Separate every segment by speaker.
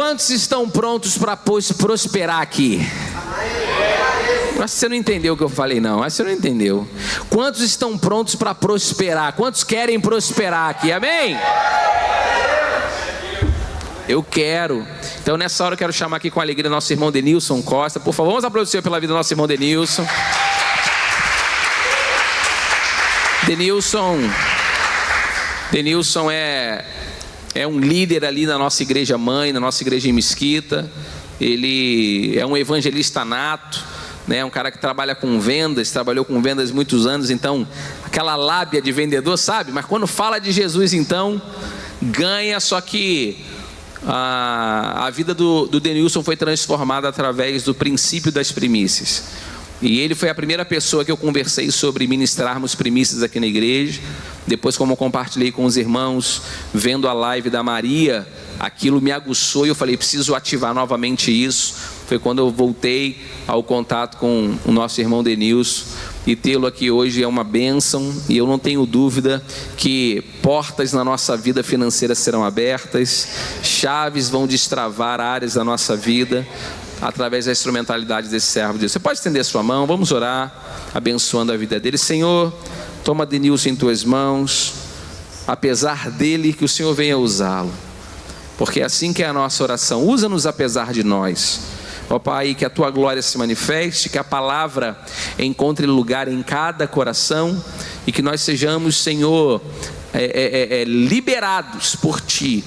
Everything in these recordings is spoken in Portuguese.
Speaker 1: Quantos estão prontos para prosperar aqui? Acho que você não entendeu o que eu falei, não. Acho que você não entendeu. Quantos estão prontos para prosperar? Quantos querem prosperar aqui? Amém? Eu quero. Então nessa hora eu quero chamar aqui com alegria nosso irmão Denilson Costa. Por favor, vamos aplaudir o Senhor pela vida do nosso irmão Denilson. Denilson é um líder ali na nossa igreja mãe, na nossa igreja em Mesquita. Ele é um evangelista nato, né? É um cara que trabalha com vendas, trabalhou com vendas muitos anos, então aquela lábia de vendedor, sabe? Mas quando fala de Jesus, então ganha. Só que a vida do Denilson foi transformada através do princípio das primícias. E ele foi a primeira pessoa que eu conversei sobre ministrarmos primícias aqui na igreja. Depois, como eu compartilhei com os irmãos, vendo a live da Maria, aquilo me aguçou e eu falei, preciso ativar novamente isso. Foi quando eu voltei ao contato com o nosso irmão Denilson. E tê-lo aqui hoje é uma bênção. E eu não tenho dúvida que portas na nossa vida financeira serão abertas, chaves vão destravar áreas da nossa vida, através da instrumentalidade desse servo de Deus. Você pode estender a sua mão, vamos orar, abençoando a vida dele. Senhor, toma Denilson em tuas mãos, apesar dele, que o Senhor venha usá-lo, porque é assim que é a nossa oração. Usa-nos apesar de nós, ó Pai, que a tua glória se manifeste, que a palavra encontre lugar em cada coração, e que nós sejamos, Senhor, liberados por ti,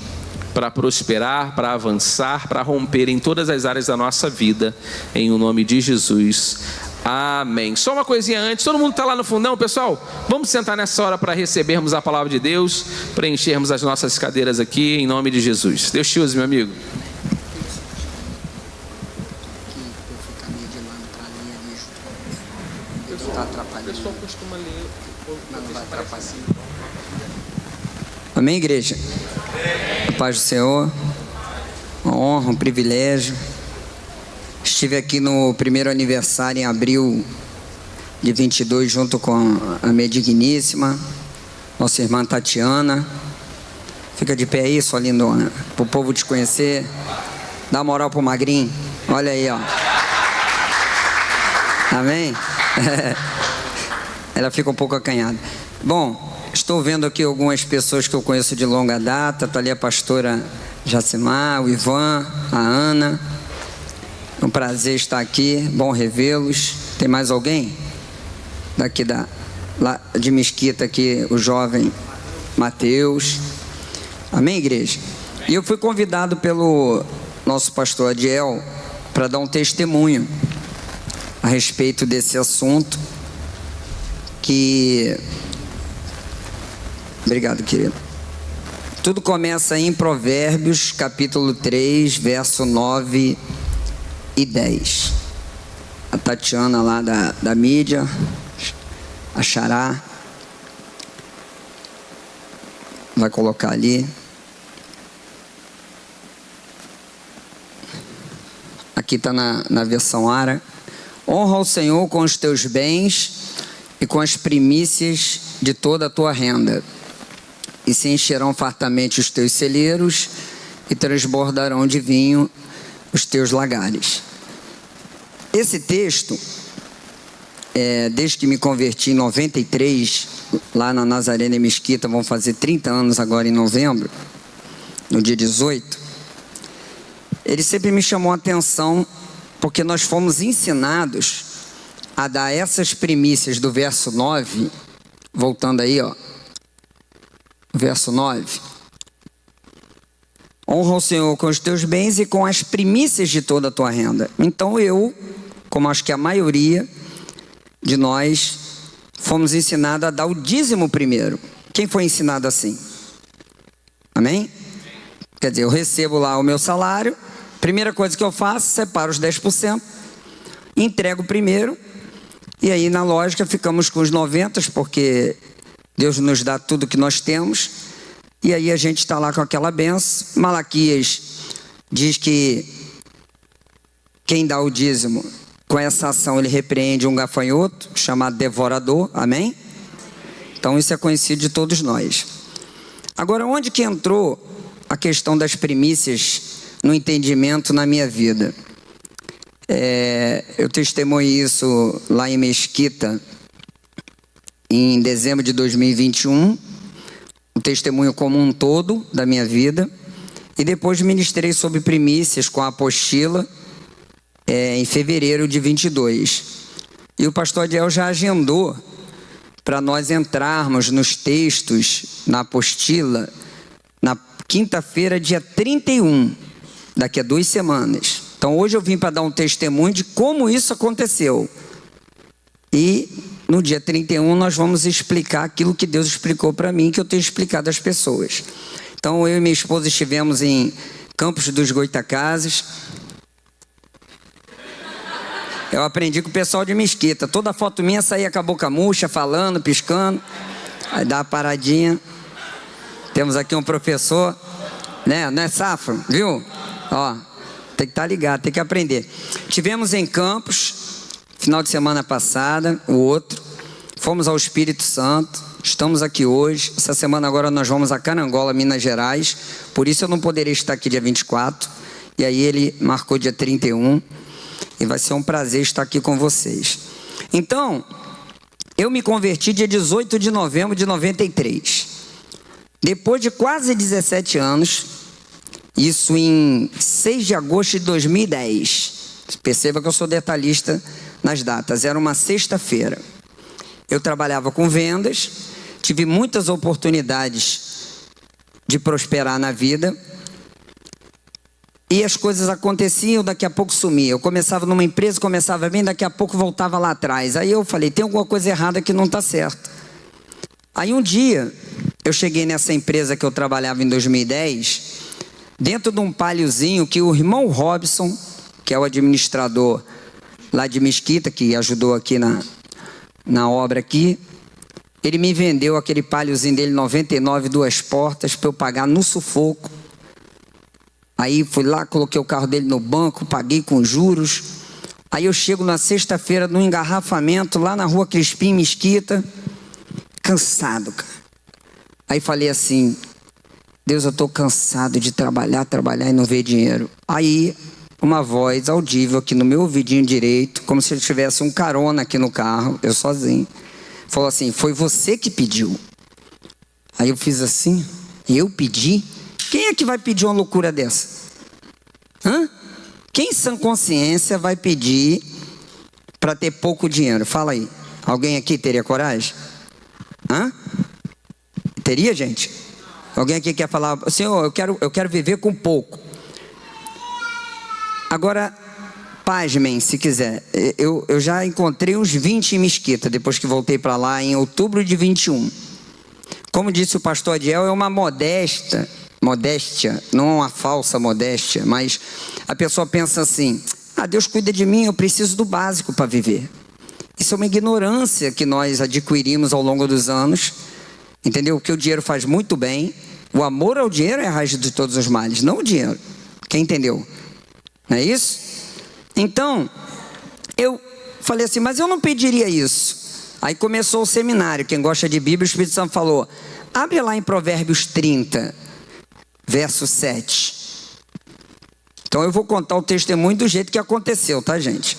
Speaker 1: para prosperar, para avançar, para romper em todas as áreas da nossa vida, em o nome de Jesus, amém. Só uma coisinha antes, todo mundo está lá no fundão, pessoal? Vamos sentar nessa hora para recebermos a palavra de Deus, preenchermos as nossas cadeiras aqui, em nome de Jesus. Deus te use, meu amigo. O pessoal costuma ler, não vai atrapalhar.
Speaker 2: Amém, igreja? A paz do Senhor, uma honra, um privilégio. Estive aqui no primeiro aniversário em abril de 22, junto com a minha digníssima, nossa irmã Tatiana. Fica de pé aí, sua lindona, para o povo te conhecer. Dá moral pro magrinho, olha aí, ó. Amém? Ela fica um pouco acanhada. Bom, estou vendo aqui algumas pessoas que eu conheço de longa data. Está ali a pastora Jacimar, o Ivan, a Ana. É um prazer estar aqui, bom revê-los. Tem mais alguém? Daqui lá de Mesquita aqui, o jovem Mateus. Amém, igreja? E eu fui convidado pelo nosso pastor Adiel para dar um testemunho a respeito desse assunto que... Obrigado, querido. Tudo começa em Provérbios, capítulo 3, verso 9 e 10. A Tatiana lá da mídia, a Xará, vai colocar ali. Aqui está na versão ARA. Honra o Senhor com os teus bens e com as primícias de toda a tua renda. E se encherão fartamente os teus celeiros, e transbordarão de vinho os teus lagares. Esse texto, desde que me converti em 93, lá na Nazarena Mesquita, vão fazer 30 anos agora em novembro, no dia 18, ele sempre me chamou a atenção, porque nós fomos ensinados a dar essas primícias do verso 9, voltando aí, ó. Verso 9. Honra o Senhor com os teus bens e com as primícias de toda a tua renda. Então eu, como acho que a maioria de nós, fomos ensinados a dar o dízimo primeiro. Quem foi ensinado assim? Amém? Quer dizer, eu recebo lá o meu salário, primeira coisa que eu faço, separo os 10%, entrego primeiro, e aí na lógica ficamos com os 90%, porque Deus nos dá tudo que nós temos, e aí a gente está lá com aquela benção. Malaquias diz que quem dá o dízimo, com essa ação ele repreende um gafanhoto, chamado devorador, amém? Então isso é conhecido de todos nós. Agora, onde que entrou a questão das primícias no entendimento na minha vida. Eu testemunhei isso lá em Mesquita, em dezembro de 2021, o testemunho como um todo da minha vida, e depois ministrei sobre primícias com a apostila em fevereiro de 22. E o pastor Adiel já agendou para nós entrarmos nos textos na apostila na quinta-feira, dia 31, daqui a 2 semanas. Então hoje eu vim para dar um testemunho de como isso aconteceu. E no dia 31 nós vamos explicar aquilo que Deus explicou para mim, que eu tenho explicado às pessoas. Então eu e minha esposa estivemos em Campos dos Goitacazes. Eu aprendi com o pessoal de Mesquita. Toda foto minha saía com a boca murcha, falando, piscando. Aí dá uma paradinha. Temos aqui um professor, né? Não é Safra, viu? Ó, tem que estar ligado, tem que aprender. Tivemos em Campos, final de semana passada, o outro. Fomos ao Espírito Santo. Estamos aqui hoje. Essa semana agora nós vamos a Carangola, Minas Gerais. Por isso eu não poderia estar aqui dia 24. E aí ele marcou dia 31. E vai ser um prazer estar aqui com vocês. Então, eu me converti dia 18 de novembro de 93. Depois de quase 17 anos, isso em 6 de agosto de 2010. Perceba que eu sou detalhista nas datas. Era uma sexta-feira. Eu trabalhava com vendas, tive muitas oportunidades de prosperar na vida. E as coisas aconteciam, daqui a pouco sumia. Eu começava numa empresa, começava bem, daqui a pouco voltava lá atrás. Aí eu falei, tem alguma coisa errada que não está certo. Aí um dia, eu cheguei nessa empresa que eu trabalhava em 2010, dentro de um paliozinho que o irmão Robson, que é o administrador lá de Mesquita, que ajudou aqui na obra aqui, ele me vendeu aquele paliozinho dele, 99, 2 portas, para eu pagar no sufoco. Aí fui lá, coloquei o carro dele no banco, paguei com juros. Aí eu chego na sexta-feira no engarrafamento, lá na rua Crispim, Mesquita, cansado, cara. Aí falei assim, Deus, eu estou cansado de trabalhar e não ver dinheiro. Aí uma voz audível aqui no meu ouvidinho direito, como se eu tivesse um carona aqui no carro, eu sozinho, falou assim, foi você que pediu. Aí eu fiz assim, eu pedi? Quem é que vai pedir uma loucura dessa? Hã? Quem sã consciência vai pedir para ter pouco dinheiro? Fala aí. Alguém aqui teria coragem? Hã? Teria, gente? Alguém aqui quer falar, Senhor, eu quero viver com pouco. Agora, pasmem se quiser. Eu já encontrei uns 20 em Mesquita, depois que voltei para lá em outubro de 21. Como disse o pastor Adiel, é uma modéstia, não uma falsa modéstia, mas a pessoa pensa assim, Deus cuida de mim, eu preciso do básico para viver. Isso é uma ignorância que nós adquirimos ao longo dos anos, entendeu? Que o dinheiro faz muito bem, o amor ao dinheiro é a raiz de todos os males, não o dinheiro. Quem entendeu? Não é isso? Então, eu falei assim, mas eu não pediria isso. Aí começou o seminário, quem gosta de Bíblia, o Espírito Santo falou, abre lá em Provérbios 30, verso 7. Então eu vou contar o testemunho do jeito que aconteceu, tá, gente?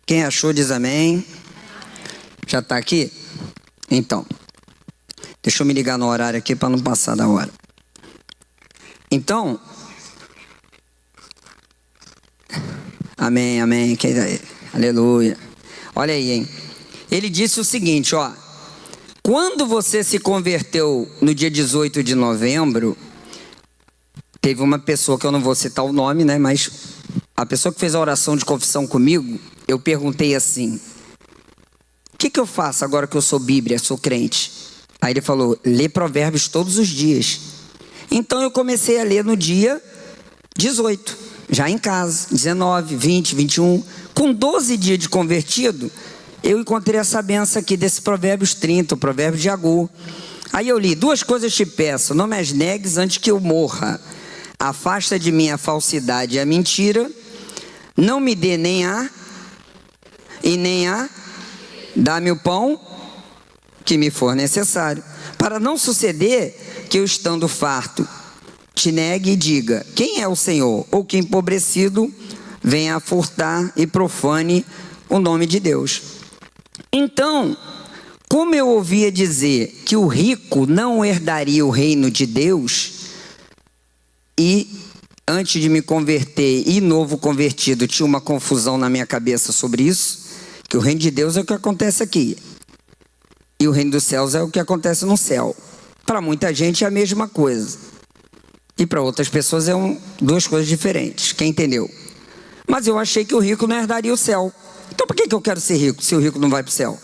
Speaker 2: Quem achou diz amém. Já está aqui? Então, deixa eu me ligar no horário aqui para não passar da hora. Então, amém, amém, aleluia. Olha aí, hein? Ele disse o seguinte, ó. Quando você se converteu no dia 18 de novembro, teve uma pessoa que eu não vou citar o nome, né? Mas a pessoa que fez a oração de confissão comigo, eu perguntei assim, o que eu faço agora que eu sou Bíblia, sou crente? Aí ele falou, lê Provérbios todos os dias. Então eu comecei a ler no dia 18, já em casa, 19, 20, 21. Com 12 dias de convertido, eu encontrei essa benção aqui desse Provérbios 30, o Provérbio de Agur. Aí eu li, 2 coisas te peço, não me as negues antes que eu morra. Afasta de mim a falsidade e a mentira, não me dê nem a e nem a dá-me o pão que me for necessário, para não suceder que eu, estando farto, te negue e diga, quem é o Senhor? Ou que empobrecido venha a furtar e profane o nome de Deus. Então, como eu ouvia dizer que o rico não herdaria o reino de Deus, e antes de me converter e novo convertido, tinha uma confusão na minha cabeça sobre isso, que o reino de Deus é o que acontece aqui, e o reino dos céus é o que acontece no céu. Para muita gente é a mesma coisa, e para outras pessoas duas coisas diferentes. Quem entendeu? Mas eu achei que o rico não herdaria o céu. Então por que eu quero ser rico, se o rico não vai para o céu?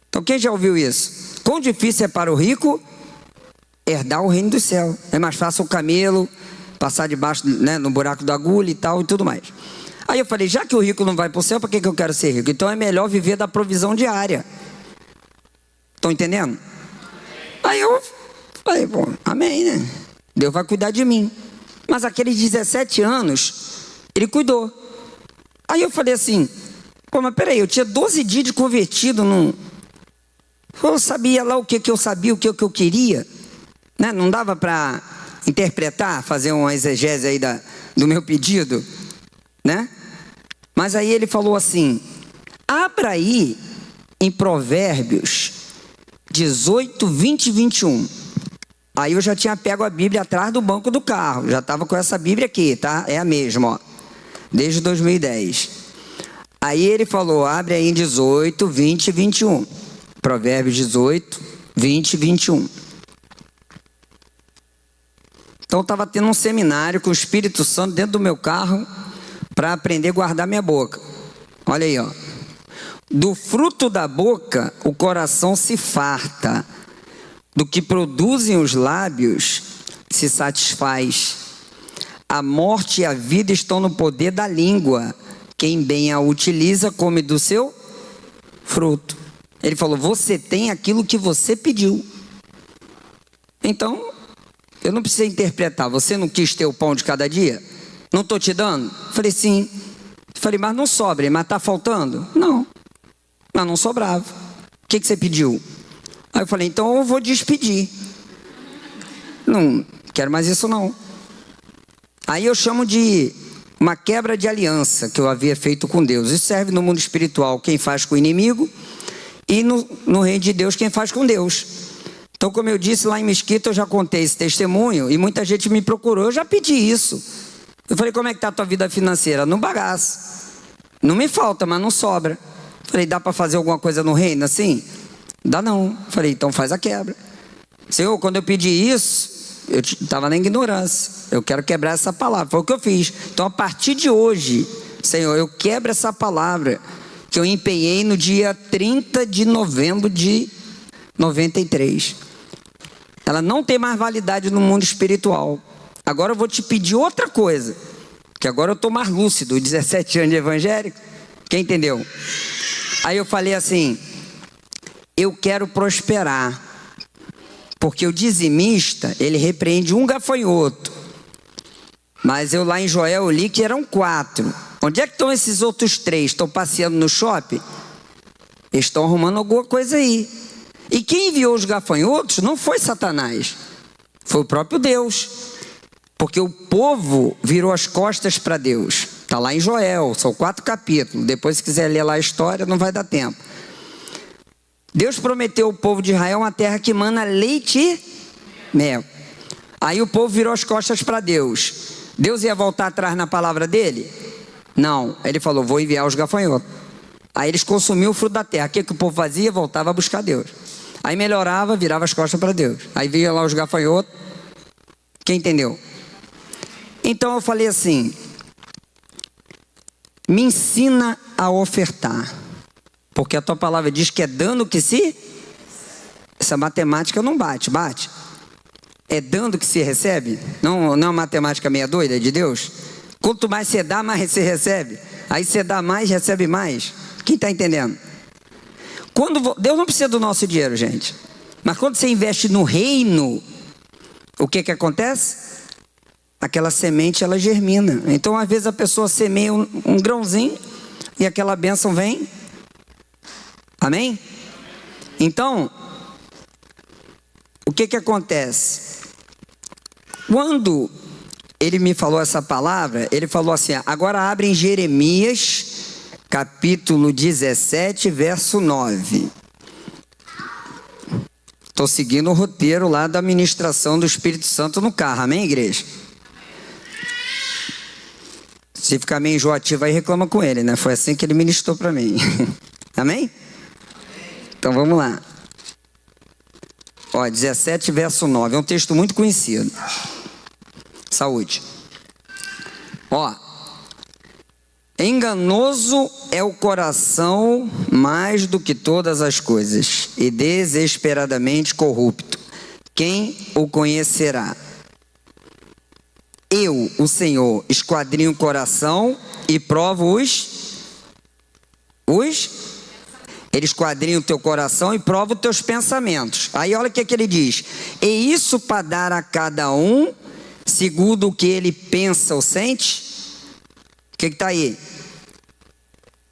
Speaker 2: Então quem já ouviu isso? Quão difícil é para o rico herdar o reino do céu. É mais fácil o camelo passar debaixo, né, no buraco da agulha e tal e tudo mais. Aí eu falei, já que o rico não vai para o céu, por que eu quero ser rico? Então é melhor viver da provisão diária. Estão entendendo? Aí eu falei, bom, amém, né? Deus vai cuidar de mim. Mas aqueles 17 anos, ele cuidou. Aí eu falei assim, pô, mas peraí, eu tinha 12 dias de convertido, eu sabia lá o que eu sabia, o que eu queria, né? Não dava para interpretar, fazer uma exegese aí do meu pedido, né? Mas aí ele falou assim, abra aí em Provérbios 18, 20 e 21. Aí eu já tinha pego a Bíblia atrás do banco do carro, já estava com essa Bíblia aqui, tá? É a mesma, ó, desde 2010. Aí ele falou, abre aí em 18, 20 e 21. Provérbios 18, 20 e 21. Então eu estava tendo um seminário com o Espírito Santo dentro do meu carro para aprender a guardar minha boca. Olha aí, ó. Do fruto da boca o coração se farta, do que produzem os lábios se satisfaz. A morte e a vida estão no poder da língua. Quem bem a utiliza come do seu fruto. Ele falou, você tem aquilo que você pediu. Então, eu não precisei interpretar. Você não quis ter o pão de cada dia? Não estou te dando? Falei, sim. Falei, mas não sobra, mas está faltando? Não, mas não sobrava. O que você pediu? Aí eu falei, então eu vou despedir. Não quero mais isso não. Aí eu chamo de uma quebra de aliança que eu havia feito com Deus. Isso serve no mundo espiritual, quem faz com o inimigo, e no reino de Deus, quem faz com Deus. Então, como eu disse lá em Mesquita, eu já contei esse testemunho, e muita gente me procurou, eu já pedi isso. Eu falei, como é que está a tua vida financeira? No bagaço. Não me falta, mas não sobra. Falei, dá para fazer alguma coisa no reino assim? Dá não. Falei, então faz a quebra. Senhor, quando eu pedi isso, eu estava na ignorância. Eu quero quebrar essa palavra. Foi o que eu fiz. Então, a partir de hoje, Senhor, eu quebro essa palavra que eu empenhei no dia 30 de novembro de 93. Ela não tem mais validade no mundo espiritual. Agora eu vou te pedir outra coisa, que agora eu estou mais lúcido, 17 anos de evangélico. Quem entendeu? Aí eu falei assim, eu quero prosperar, porque o dizimista, ele repreende um gafanhoto, mas eu lá em Joel eu li que eram 4. Onde é que estão esses outros 3? Estão passeando no shopping? Eles estão arrumando alguma coisa aí. E quem enviou os gafanhotos não foi Satanás, foi o próprio Deus, porque o povo virou as costas para Deus. Está lá em Joel, são 4 capítulos. Depois, se quiser ler lá a história, não vai dar tempo. Deus prometeu ao povo de Israel uma terra que mana leite e mel. Aí o povo virou as costas para Deus. Deus ia voltar atrás na palavra dele? Não. Ele falou, vou enviar os gafanhotos. Aí eles consumiam o fruto da terra. O que o povo fazia? Voltava a buscar Deus. Aí melhorava, virava as costas para Deus. Aí vinha lá os gafanhotos. Quem entendeu? Então eu falei assim, me ensina a ofertar, porque a tua palavra diz que é dando que se... Essa matemática não bate, bate? É dando que se recebe? Não é uma matemática meia doida de Deus? Quanto mais você dá, mais você recebe. Aí você dá mais, recebe mais. Quem está entendendo? Deus não precisa do nosso dinheiro, gente. Mas quando você investe no reino, o que acontece? Aquela semente, ela germina. Então, às vezes, a pessoa semeia um grãozinho e aquela bênção vem Amém? Então, o que acontece? Quando ele me falou essa palavra, ele falou assim: agora abre em Jeremias, capítulo 17, verso 9. Estou seguindo o roteiro lá da ministração do Espírito Santo no carro, amém, igreja? Se ficar meio enjoativo aí, reclama com ele, né? Foi assim que ele ministrou para mim. Amém? Então vamos lá. Ó, 17, verso 9. É um texto muito conhecido. Saúde. Ó. Enganoso é o coração mais do que todas as coisas, e desesperadamente corrupto. Quem o conhecerá? Eu, o Senhor, esquadrinho o coração e provo Ele esquadrinha o teu coração e prova os teus pensamentos. Aí olha o que ele diz: e isso para dar a cada um segundo o que ele pensa ou sente. O que está aí?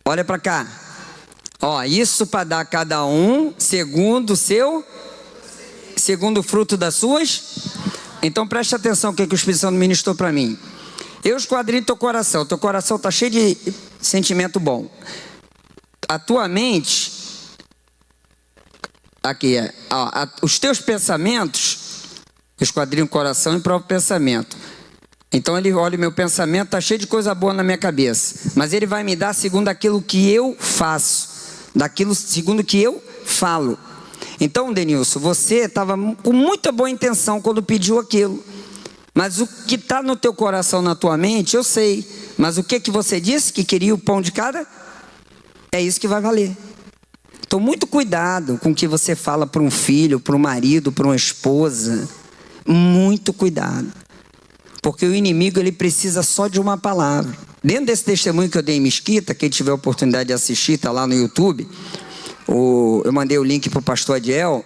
Speaker 2: Olha para cá. Ó, isso para dar a cada um segundo o fruto das suas. Então preste atenção no que o Espírito Santo ministrou para mim. Eu esquadrinho teu coração está cheio de sentimento bom. A tua mente, aqui os teus pensamentos, eu esquadrinho o coração e provo o pensamento. Então ele olha o meu pensamento, está cheio de coisa boa na minha cabeça, mas ele vai me dar segundo aquilo que eu faço, segundo o que eu falo. Então, Denilson, você estava com muita boa intenção quando pediu aquilo, mas o que está no teu coração, na tua mente, eu sei. Mas o que você disse? Que queria o pão de cada? É isso que vai valer. Então, muito cuidado com o que você fala para um filho, para um marido, para uma esposa. Muito cuidado. Porque o inimigo, ele precisa só de uma palavra. Dentro desse testemunho que eu dei em Mesquita, quem tiver a oportunidade de assistir, está lá no YouTube. Eu mandei o link para o pastor Adiel.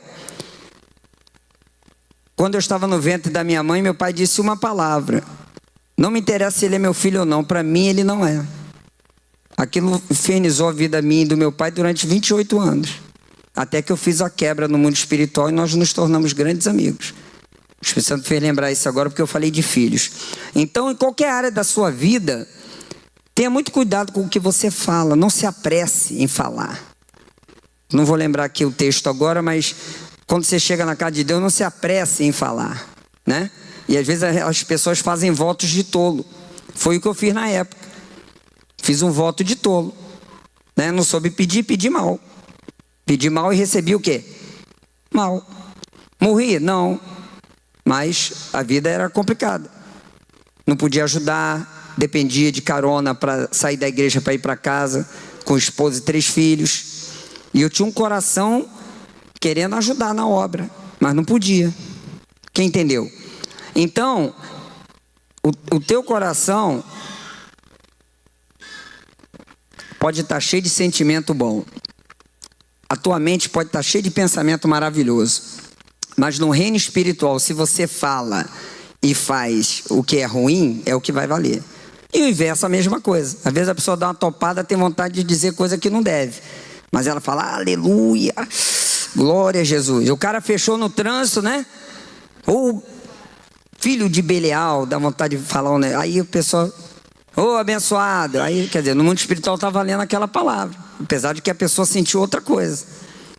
Speaker 2: Quando eu estava no ventre da minha mãe, meu pai disse uma palavra: não me interessa se ele é meu filho ou não, para mim ele não é. Aquilo infernizou a vida minha e do meu pai durante 28 anos. Até que eu fiz a quebra no mundo espiritual e nós nos tornamos grandes amigos. O Espírito Santo fez lembrar isso agora porque eu falei de filhos. Então, em qualquer área da sua vida, tenha muito cuidado com o que você fala. Não se apresse em falar. Não vou lembrar aqui o texto agora, mas quando você chega na casa de Deus, não se apresse em falar, né? E às vezes as pessoas fazem votos de tolo. Foi o que eu fiz na época. Fiz um voto de tolo, né? Não soube pedir, pedi mal. Pedi mal e recebi o quê? Mal. Morri? Não. Mas a vida era complicada. Não podia ajudar, dependia de carona para sair da igreja para ir para casa, com esposa e 3 filhos. E eu tinha um coração querendo ajudar na obra, mas não podia. Quem entendeu? Então, o teu coração pode estar cheio de sentimento bom. A tua mente pode estar cheia de pensamento maravilhoso. Mas no reino espiritual, se você fala e faz o que é ruim, é o que vai valer. E o inverso, a mesma coisa. Às vezes a pessoa dá uma topada, tem vontade de dizer coisa que não deve. Mas ela fala, aleluia, glória a Jesus. O cara fechou no trânsito, né? Ou filho de Belial, dá vontade de falar, né? Aí o pessoal, abençoado. Aí, quer dizer, no mundo espiritual está valendo aquela palavra. Apesar de que a pessoa sentiu outra coisa.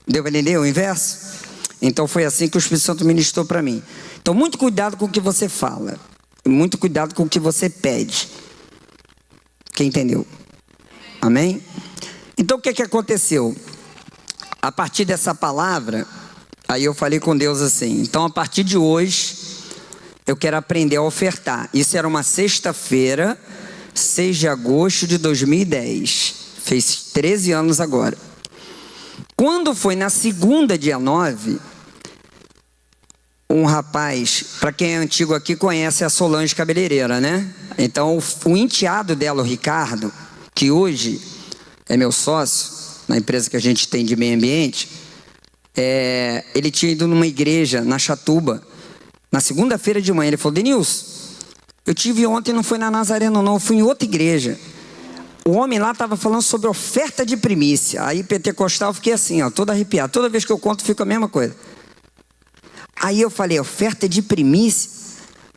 Speaker 2: Deu para entender o inverso? Então foi assim que o Espírito Santo ministrou para mim. Então muito cuidado com o que você fala. Muito cuidado com o que você pede. Quem entendeu? Amém? Então o que aconteceu? A partir dessa palavra, aí eu falei com Deus assim: então a partir de hoje, eu quero aprender a ofertar. Isso era uma sexta-feira, 6 de agosto de 2010. Fez 13 anos agora. Quando foi na segunda, dia 9, um rapaz, para quem é antigo aqui, conhece a Solange Cabeleireira, né? Então, o enteado dela, o Ricardo, que hoje é meu sócio, na empresa que a gente tem de meio ambiente, ele tinha ido numa igreja, na Chatuba, na segunda-feira de manhã. Ele falou, Denilson, eu tive ontem, não foi na Nazareno não, eu fui em outra igreja. o homem lá estava falando sobre oferta de primícia. Aí pentecostal eu fiquei assim, ó, todo arrepiado. Toda vez que eu conto fica a mesma coisa. Aí eu falei, oferta de primícia?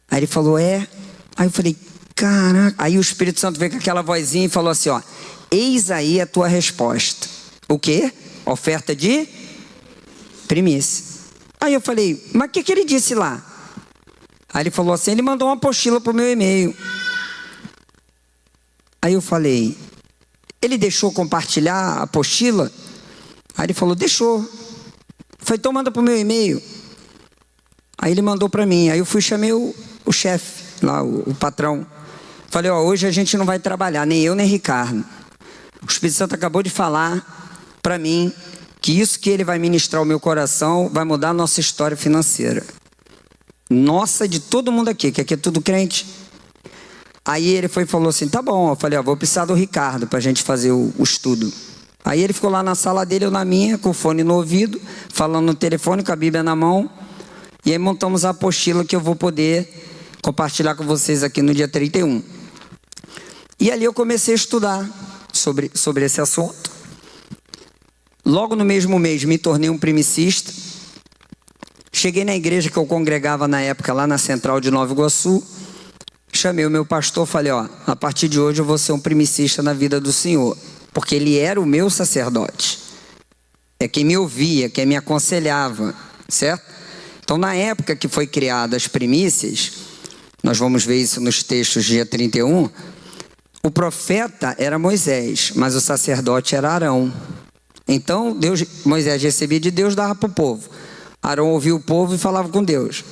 Speaker 2: Aí ele falou, é. Aí eu falei, caraca. Aí o Espírito Santo veio com aquela vozinha e falou assim, ó, eis aí a tua resposta. O quê? Oferta de primícia. Aí eu falei, mas o que ele disse lá? Aí ele falou assim, ele mandou uma apostila para o meu e-mail. Aí eu falei, ele deixou compartilhar a apostila? Aí ele falou, deixou. Eu falei, então manda para o meu e-mail. Aí ele mandou para mim. Aí eu fui e chamei o chefe, lá, o patrão. Falei, ó, hoje a gente não vai trabalhar, nem eu nem Ricardo. O Espírito Santo acabou de falar para mim que isso que ele vai ministrar ao meu coração vai mudar a nossa história financeira. Nossa, de todo mundo aqui, que aqui é tudo crente. Aí ele foi e falou assim, tá bom. Eu falei, ó, vou precisar do Ricardo para a gente fazer o estudo. Aí ele ficou lá na sala dele, eu na minha, com o fone no ouvido, falando no telefone, com a Bíblia na mão. E aí montamos a apostila que eu vou poder compartilhar com vocês aqui no dia 31. E ali eu comecei a estudar sobre esse assunto. Logo no mesmo mês me tornei um primicista. Cheguei na igreja que eu congregava na época, lá na Central de Nova Iguaçu. Chamei o meu pastor, falei, ó, a partir de hoje eu vou ser um primicista na vida do Senhor. Porque ele era o meu sacerdote. É quem me ouvia, quem me aconselhava, certo? Então, na época que foi criada as primícias, nós vamos ver isso nos textos dia 31, o profeta era Moisés, mas o sacerdote era Arão. Então, Moisés recebia de Deus, dava para o povo. Arão ouvia o povo e falava com Deus.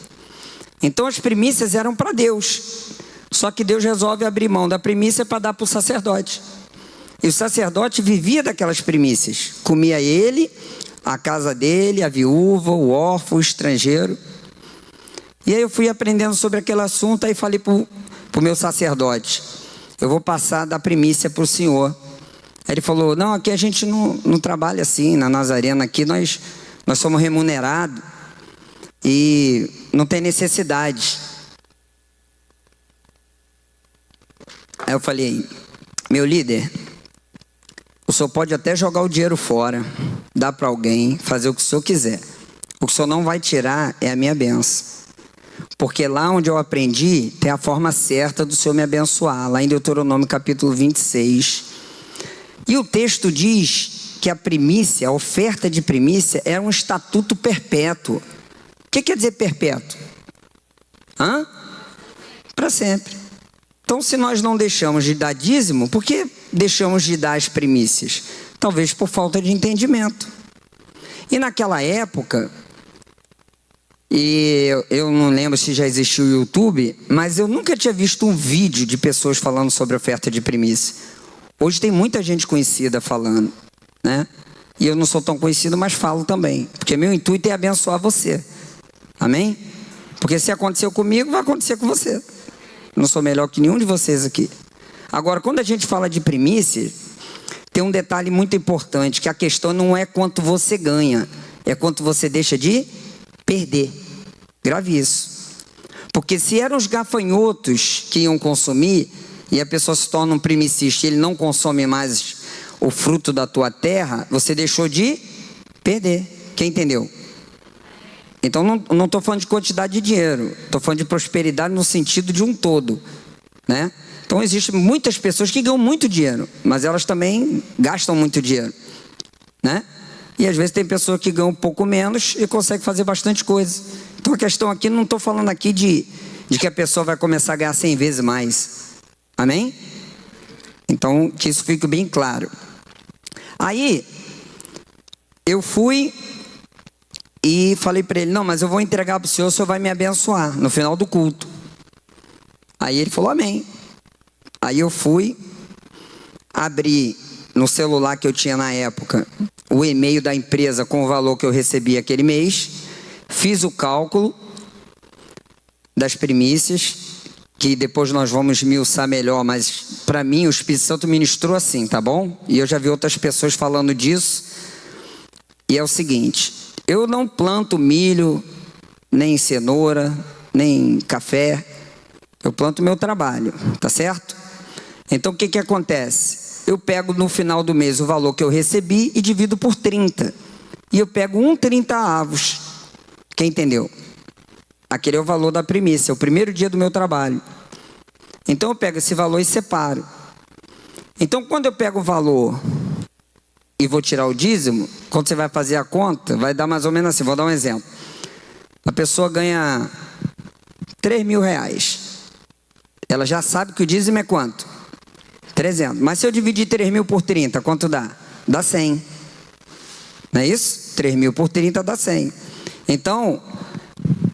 Speaker 2: Então, as primícias eram para Deus. Só que Deus resolve abrir mão da primícia para dar para o sacerdote. E o sacerdote vivia daquelas primícias. Comia ele, a casa dele, a viúva, o órfão, o estrangeiro. E aí eu fui aprendendo sobre aquele assunto, aí falei para o meu sacerdote, eu vou passar da primícia para o senhor. Aí ele falou, não, aqui a gente não trabalha assim, na Nazarena, aqui nós somos remunerados e não tem necessidade. Aí eu falei, meu líder, o senhor pode até jogar o dinheiro fora, dar para alguém, fazer o que o senhor quiser. O que o senhor não vai tirar é a minha bênção. Porque lá onde eu aprendi, tem a forma certa do senhor me abençoar. Lá em Deuteronômio capítulo 26. E o texto diz que a primícia, a oferta de primícia, é um estatuto perpétuo. O que quer dizer perpétuo? Para sempre. Então, se nós não deixamos de dar dízimo, por que deixamos de dar as primícias? Talvez por falta de entendimento. E naquela época, e eu não lembro se já existiu o YouTube, mas eu nunca tinha visto um vídeo de pessoas falando sobre oferta de primícia. Hoje tem muita gente conhecida falando, né? E eu não sou tão conhecido, mas falo também. Porque meu intuito é abençoar você. Amém? Porque se aconteceu comigo, vai acontecer com você. Não sou melhor que nenhum de vocês aqui. Agora, quando a gente fala de primícia, tem um detalhe muito importante, que a questão não é quanto você ganha, é quanto você deixa de perder. Grave isso. Porque se eram os gafanhotos que iam consumir, e a pessoa se torna um primicista e ele não consome mais o fruto da tua terra, você deixou de perder. Quem entendeu? Então não estou falando de quantidade de dinheiro, estou falando de prosperidade no sentido de um todo, né? Então existem muitas pessoas que ganham muito dinheiro, mas elas também gastam muito dinheiro, né? E às vezes tem pessoas que ganham um pouco menos e conseguem fazer bastante coisa. Então a questão aqui, não estou falando aqui de que a pessoa vai começar a ganhar 100 vezes mais. Amém? Então que isso fique bem claro. Aí eu fui e falei para ele, não, mas eu vou entregar para o senhor vai me abençoar no final do culto. Aí ele falou, amém. Aí eu fui, abri no celular que eu tinha na época, o e-mail da empresa com o valor que eu recebi aquele mês, fiz o cálculo das primícias, que depois nós vamos esmiuçar melhor, mas para mim o Espírito Santo ministrou assim, tá bom? E eu já vi outras pessoas falando disso, e é o seguinte, eu não planto milho, nem cenoura, nem café, eu planto meu trabalho, tá certo? Então o que acontece? eu pego no final do mês o valor que eu recebi e divido por 30. E eu pego 1/30. Quem entendeu? Aquele é o valor da primícia, é o primeiro dia do meu trabalho. Então eu pego esse valor e separo. Então quando eu pego o valor e vou tirar o dízimo, quando você vai fazer a conta, vai dar mais ou menos assim, vou dar um exemplo. A pessoa ganha R$3.000. Ela já sabe que o dízimo é quanto? 300. Mas se eu dividir 3.000 por 30, quanto dá? Dá 100. Não é isso? 3.000 por 30 dá 100. Então,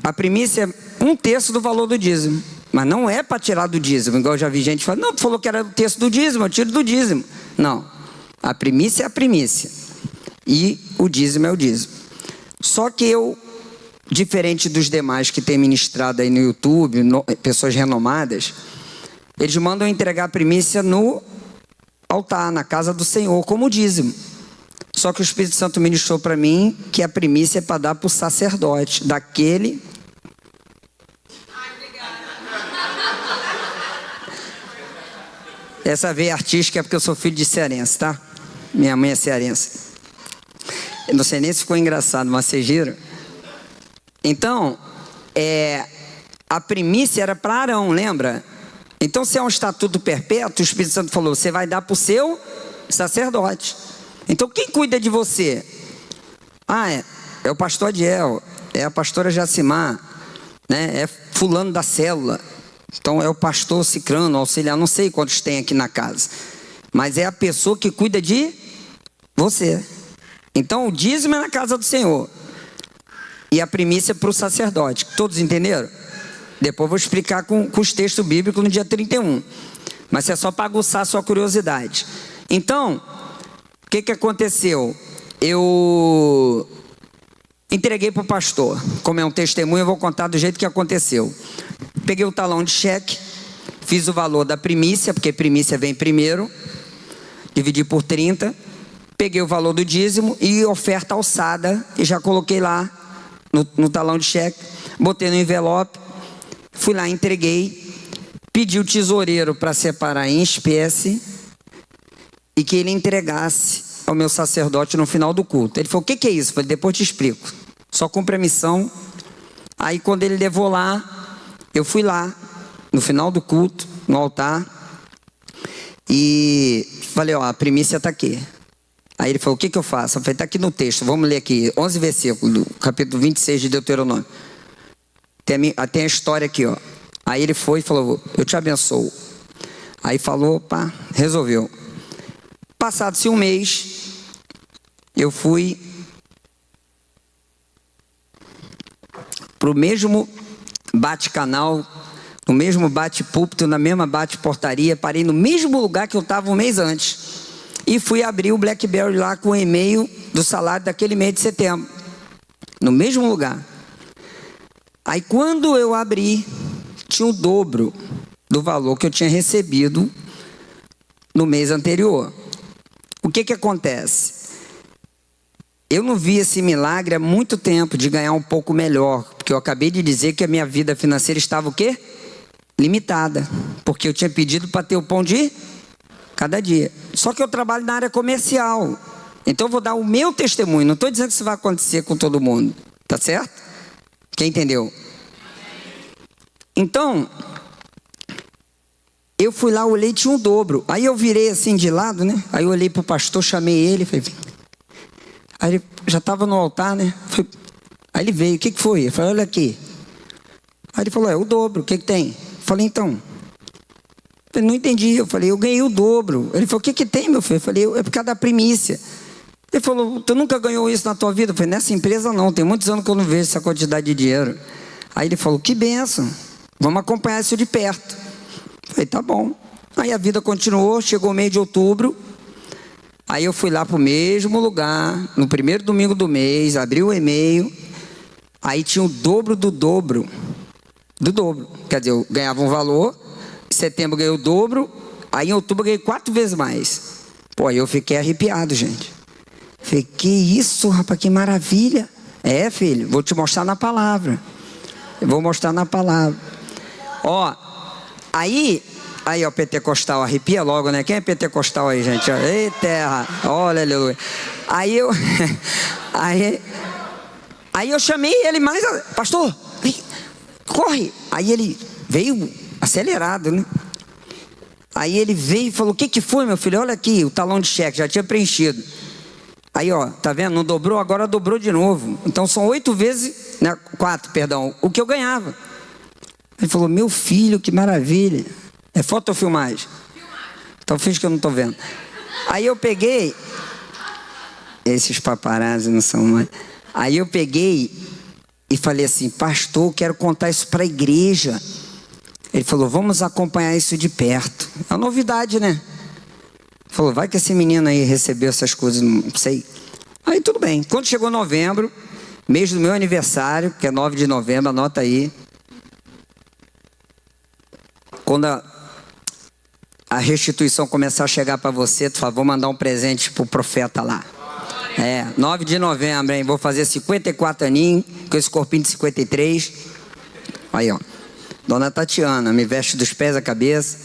Speaker 2: a primícia é 1/3 do valor do dízimo. Mas não é para tirar do dízimo, igual eu já vi gente falando, não, tu falou que era 1/3 do dízimo, eu tiro do dízimo. Não, a primícia é a primícia. E o dízimo é o dízimo. Só que eu, diferente dos demais que tem ministrado aí no YouTube, pessoas renomadas, eles mandam entregar a primícia no altar, na casa do Senhor, como dízimo. Só que o Espírito Santo ministrou para mim que a primícia é para dar para o sacerdote, daquele... Essa veia artística é porque eu sou filho de cearense, tá? Minha mãe é cearense. Eu não sei nem se ficou engraçado, mas vocês viram? Então, a primícia era para Arão, lembra? Então, se é um estatuto perpétuo, o Espírito Santo falou, você vai dar para o seu sacerdote. Então, quem cuida de você? É o pastor Adiel, é a pastora Jacimar, né? É fulano da célula. Então, é o pastor Cicrano, auxiliar, não sei quantos tem aqui na casa. Mas é a pessoa que cuida de você. Então, o dízimo é na casa do Senhor. E a primícia para o sacerdote. Todos entenderam? Depois eu vou explicar com os textos bíblicos no dia 31. Mas é só para aguçar a sua curiosidade. Então, o que aconteceu? Eu entreguei para o pastor. Como é um testemunho, eu vou contar do jeito que aconteceu. Peguei o talão de cheque, fiz o valor da primícia, porque primícia vem primeiro, dividi por 30, peguei o valor do dízimo e oferta alçada, e já coloquei lá no talão de cheque, botei no envelope, fui lá, entreguei, pedi o tesoureiro para separar em espécie e que ele entregasse ao meu sacerdote no final do culto. Ele falou, o que é isso? Eu falei, depois te explico, só cumpre a missão. Aí quando ele levou lá, eu fui lá, no final do culto, no altar, e falei, a primícia está aqui. Aí ele falou, o que eu faço? Eu falei, está aqui no texto, vamos ler aqui, 11 versículos, do capítulo 26 de Deuteronômio. Tem a história aqui, ó. Aí ele foi e falou, eu te abençoo. Aí falou, pá, resolveu. Passado-se um mês, eu fui para o mesmo bate-canal, no mesmo bate-púlpito, na mesma bate-portaria, parei no mesmo lugar que eu estava um mês antes. E fui abrir o BlackBerry lá com o e-mail do salário daquele mês de setembro. No mesmo lugar. Aí quando eu abri, tinha o dobro do valor que eu tinha recebido no mês anterior. O que acontece? Eu não vi esse milagre há muito tempo de ganhar um pouco melhor, porque eu acabei de dizer que a minha vida financeira estava o quê? Limitada, porque eu tinha pedido para ter o pão de cada dia. Só que eu trabalho na área comercial, então eu vou dar o meu testemunho, não estou dizendo que isso vai acontecer com todo mundo, tá certo? Quem entendeu? Então, eu fui lá, olhei, tinha um dobro, aí eu virei assim de lado, né? Aí eu olhei para o pastor, chamei ele, falei... Aí ele já estava no altar, né? Aí ele veio, o que foi? Eu falei, olha aqui. Aí ele falou, o dobro, o que tem? Eu falei, então. Ele não entendi, eu falei, eu ganhei o dobro. Ele falou, o que tem, meu filho? Eu falei, é por causa da primícia. Ele falou, tu nunca ganhou isso na tua vida? Eu falei, nessa empresa não, tem muitos anos que eu não vejo essa quantidade de dinheiro. Aí ele falou, que bênção, vamos acompanhar isso de perto. Eu falei, tá bom. Aí a vida continuou, chegou o mês de outubro. Aí eu fui lá para o mesmo lugar, no primeiro domingo do mês, abri o e-mail, aí tinha o dobro do dobro, quer dizer, eu ganhava um valor, em setembro eu ganhei o dobro, aí em outubro eu ganhei 4 vezes mais. Pô, aí eu fiquei arrepiado, gente. Falei, que isso, rapaz, que maravilha. É, filho, vou te mostrar na palavra. Eu vou mostrar na palavra. Ó, aí Aí, ó, pentecostal, arrepia logo, né? Quem é pentecostal aí, gente? Ei, terra, olha, aleluia. Aí eu aí eu chamei ele mais, pastor, vem, corre. Aí ele veio acelerado, né? Aí ele veio e falou, o que foi, meu filho? Olha aqui, o talão de cheque, já tinha preenchido. Aí, ó, tá vendo? Não dobrou, agora dobrou de novo. Então são 8 vezes, né? 4, perdão, o que eu ganhava. Ele falou, meu filho, que maravilha. É foto ou filmagem? Então finge que eu não tô vendo. Aí eu peguei, esses paparazzi não são mais. Aí eu peguei e falei assim, pastor, quero contar isso para a igreja. Ele falou, vamos acompanhar isso de perto. É uma novidade, né? Falou, vai que esse menino aí recebeu essas coisas, não sei. Aí tudo bem. Quando chegou novembro, mês do meu aniversário, que é 9 de novembro, anota aí. Quando a restituição começar a chegar para você, tu fala, vou mandar um presente pro profeta lá. 9 de novembro, hein? Vou fazer 54 aninhos, com esse corpinho de 53. Aí, ó. Dona Tatiana, me veste dos pés à cabeça.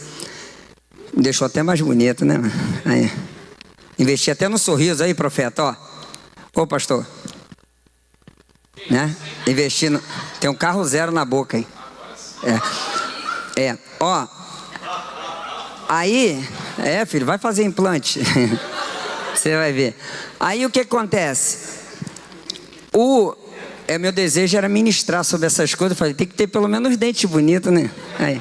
Speaker 2: Me deixou até mais bonito, né? Aí. Investi até no sorriso aí, profeta, ó. Ô, pastor. Né? Investi no... Tem um carro 0 na boca aí. Ó. Aí, filho, vai fazer implante. Você vai ver. Aí o que acontece? Meu desejo era ministrar sobre essas coisas. Eu falei, tem que ter pelo menos dente bonito, né? Aí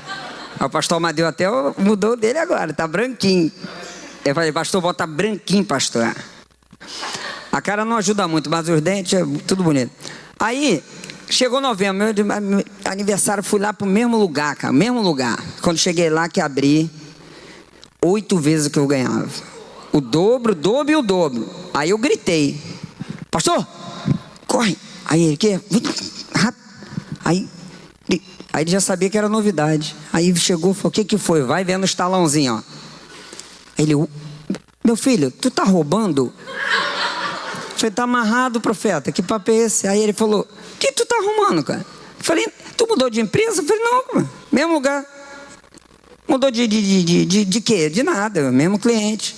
Speaker 2: o pastor Amadeu até mudou dele agora, tá branquinho. Eu falei, pastor, bota branquinho, pastor. A cara não ajuda muito, mas os dentes é tudo bonito. Aí, chegou novembro, meu aniversário, fui lá pro mesmo lugar, cara, mesmo lugar. Quando cheguei lá, que abri, 8 vezes o que eu ganhava. O dobro e o dobro. Aí eu gritei, pastor, corre. Aí ele, que? Aí ele já sabia que era novidade. Aí chegou e falou, o que foi? Vai vendo os talãozinhos, ó. Aí ele, meu filho, tu tá roubando? Eu falei, tá amarrado, profeta, que papo é esse? Aí ele falou, o que tu tá arrumando, cara? Eu falei, tu mudou de empresa? Eu falei, não, mesmo lugar. Mudou de quê? De nada, mesmo cliente.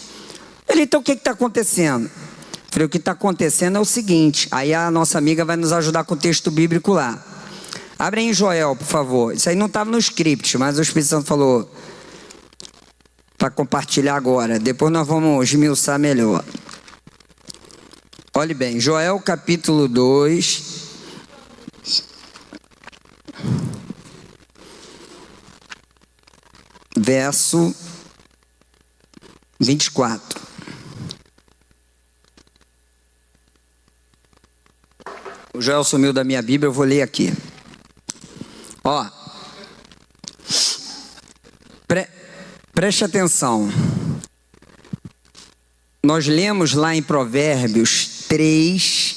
Speaker 2: Ele, então o que está acontecendo? Eu falei, o que está acontecendo é o seguinte. Aí a nossa amiga vai nos ajudar com o texto bíblico lá. Abre aí em Joel, por favor. Isso aí não estava no script, mas o Espírito Santo falou para compartilhar agora. Depois nós vamos esmiuçar melhor. Olhe bem, Joel capítulo 2. Verso 24. O Joel sumiu da minha Bíblia, eu vou ler aqui. Ó. Preste atenção. Nós lemos lá em Provérbios 3.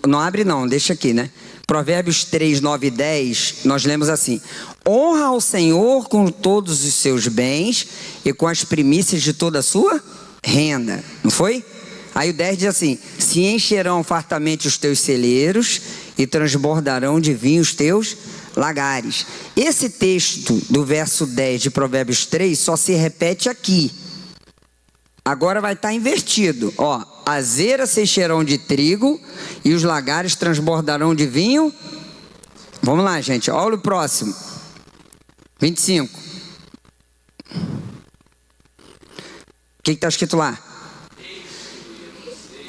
Speaker 2: Não abre não, deixa aqui, né? Provérbios 3, 9 e 10, nós lemos assim: honra ao Senhor com todos os seus bens e com as primícias de toda a sua renda. Não foi? Aí o 10 diz assim: se encherão fartamente os teus celeiros e transbordarão de vinho os teus lagares. Esse texto do verso 10 de Provérbios 3 só se repete aqui. Agora vai estar invertido. Ó, as eiras se encherão de trigo e os lagares transbordarão de vinho. Vamos lá, gente. Olha o próximo. 25. O que está escrito lá?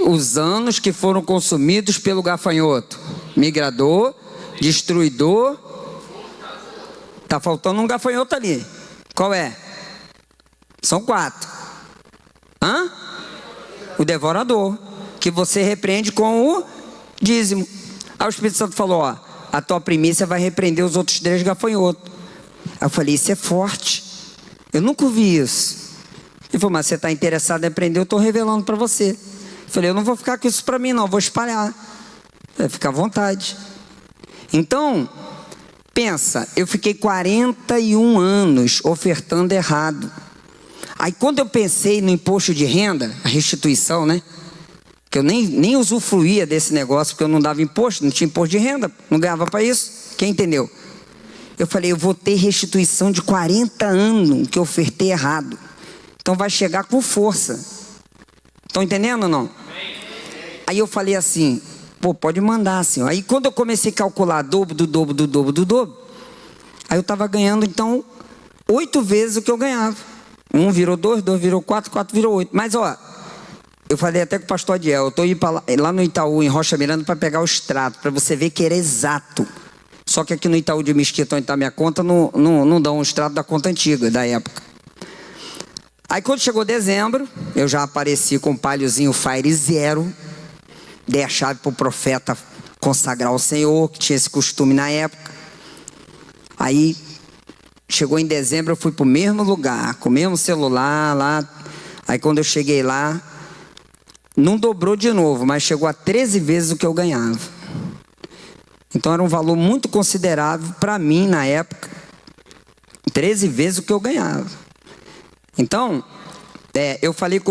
Speaker 2: Os anos que foram consumidos pelo gafanhoto. Migrador, destruidor. Está faltando um gafanhoto ali. Qual é? São 4. O devorador, que você repreende com o dízimo. Aí o Espírito Santo falou, ó, a tua primícia vai repreender os outros 3 gafanhotos. Aí eu falei, isso é forte, eu nunca ouvi isso. Ele falou, mas você está interessado em aprender, eu estou revelando para você. Eu falei, eu não vou ficar com isso para mim não, eu vou espalhar. Fica à vontade. Então, pensa, eu fiquei 41 anos ofertando errado. Aí quando eu pensei no imposto de renda, a restituição, né? Que eu nem usufruía desse negócio, porque eu não dava imposto, não tinha imposto de renda, não ganhava para isso. Quem entendeu? Eu falei, eu vou ter restituição de 40 anos que eu ofertei errado. Então vai chegar com força. Estão entendendo ou não? Aí eu falei assim, pô, pode mandar, Senhor. Aí quando eu comecei a calcular dobro do dobro do dobro do dobro, aí eu estava ganhando então 8 vezes o que eu ganhava. 1 virou 2, 2 virou 4, 4 virou 8. Mas ó, eu falei até com o pastor Adiel, eu estou indo lá no Itaú, em Rocha Miranda, para pegar o extrato, para você ver que era exato. Só que aqui no Itaú de Mesquita, onde está minha conta, não dão um extrato da conta antiga, da época. Aí quando chegou dezembro, eu já apareci com um palhozinho Fire 0, dei a chave para o profeta consagrar ao Senhor, que tinha esse costume na época. Aí chegou em dezembro, eu fui para o mesmo lugar, com o mesmo celular lá. Aí quando eu cheguei lá, não dobrou de novo, mas chegou a 13 vezes o que eu ganhava. Então era um valor muito considerável para mim na época. 13 vezes o que eu ganhava. Então, eu falei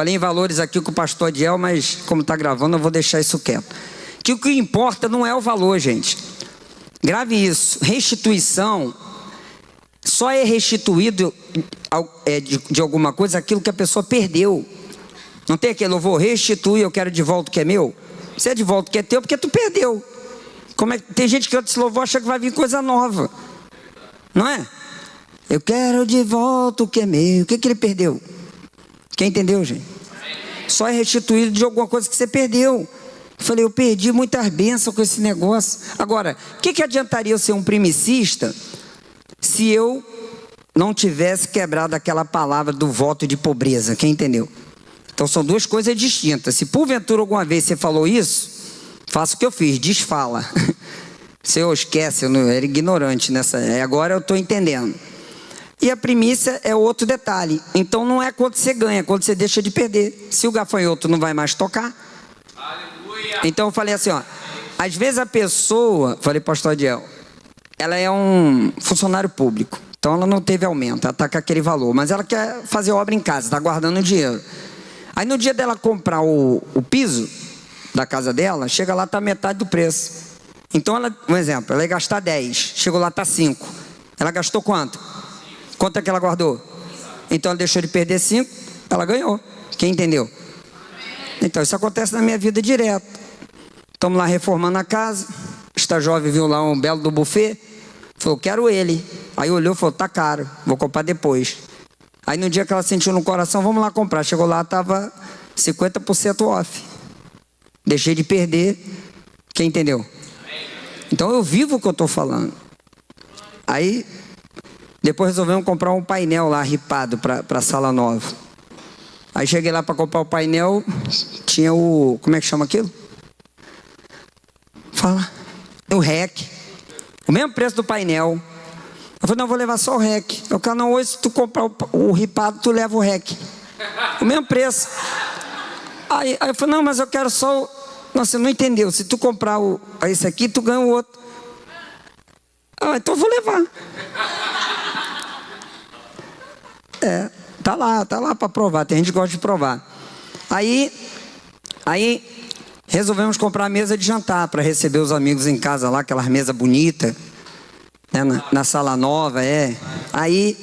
Speaker 2: em valores aqui com o pastor Adiel, mas como está gravando, eu vou deixar isso quieto. Que o que importa não é o valor, gente. Grave isso. Restituição só é restituído de alguma coisa aquilo que a pessoa perdeu. Não tem aquele louvor, restitui, eu quero de volta o que é meu. Se é de volta o que é teu, porque tu perdeu. Tem gente que canta esse louvor, acha que vai vir coisa nova. Não é? Eu quero de volta o que é meu. O que ele perdeu? Quem entendeu, gente? Só é restituído de alguma coisa que você perdeu. Eu falei, eu perdi muitas bênçãos com esse negócio. Agora, o que adiantaria eu ser um primicista se eu não tivesse quebrado aquela palavra do voto de pobreza? Quem entendeu? Então são duas coisas distintas. Se porventura alguma vez você falou isso, faça o que eu fiz, desfala. Senhor, esquece, eu era ignorante nessa. Agora eu estou entendendo. E a primícia é outro detalhe. Então não é quando você ganha, é quando você deixa de perder. Se o gafanhoto não vai mais tocar. Aleluia. Então eu falei assim, ó. Às vezes a pessoa, falei pastor Adiel, ela é um funcionário público. Então ela não teve aumento, ela está com aquele valor. Mas ela quer fazer obra em casa, está guardando dinheiro. Aí no dia dela comprar o piso da casa dela, chega lá, está metade do preço. Então ela, um exemplo, ela ia gastar 10, chegou lá, está 5. Ela gastou quanto? Quanto é que ela guardou? Então ela deixou de perder 5, ela ganhou. Quem entendeu? Então isso acontece na minha vida direto. Estamos lá reformando a casa. Esta jovem viu lá um belo do buffet. Falou, quero ele. Aí olhou e falou, tá caro, vou comprar depois. Aí no dia que ela sentiu no coração, vamos lá comprar. Chegou lá, estava 50% off. Deixei de perder. Quem entendeu? Então eu vivo o que eu estou falando. Aí depois resolvemos comprar um painel lá ripado para a sala nova. Aí cheguei lá para comprar o painel, tinha o... como é que chama aquilo? Fala. O REC. O mesmo preço do painel. Eu falei, não, vou levar só o REC. Eu falei, não, hoje se tu comprar o ripado, tu leva o REC. O mesmo preço. Aí eu falei, não, mas eu quero só... Não, você não entendeu. Se tu comprar esse aqui, tu ganha o outro. Ah, então eu vou levar. Tá lá para provar. Tem gente que gosta de provar. Aí resolvemos comprar a mesa de jantar para receber os amigos em casa lá, aquelas mesas bonitas, né, na sala nova, Aí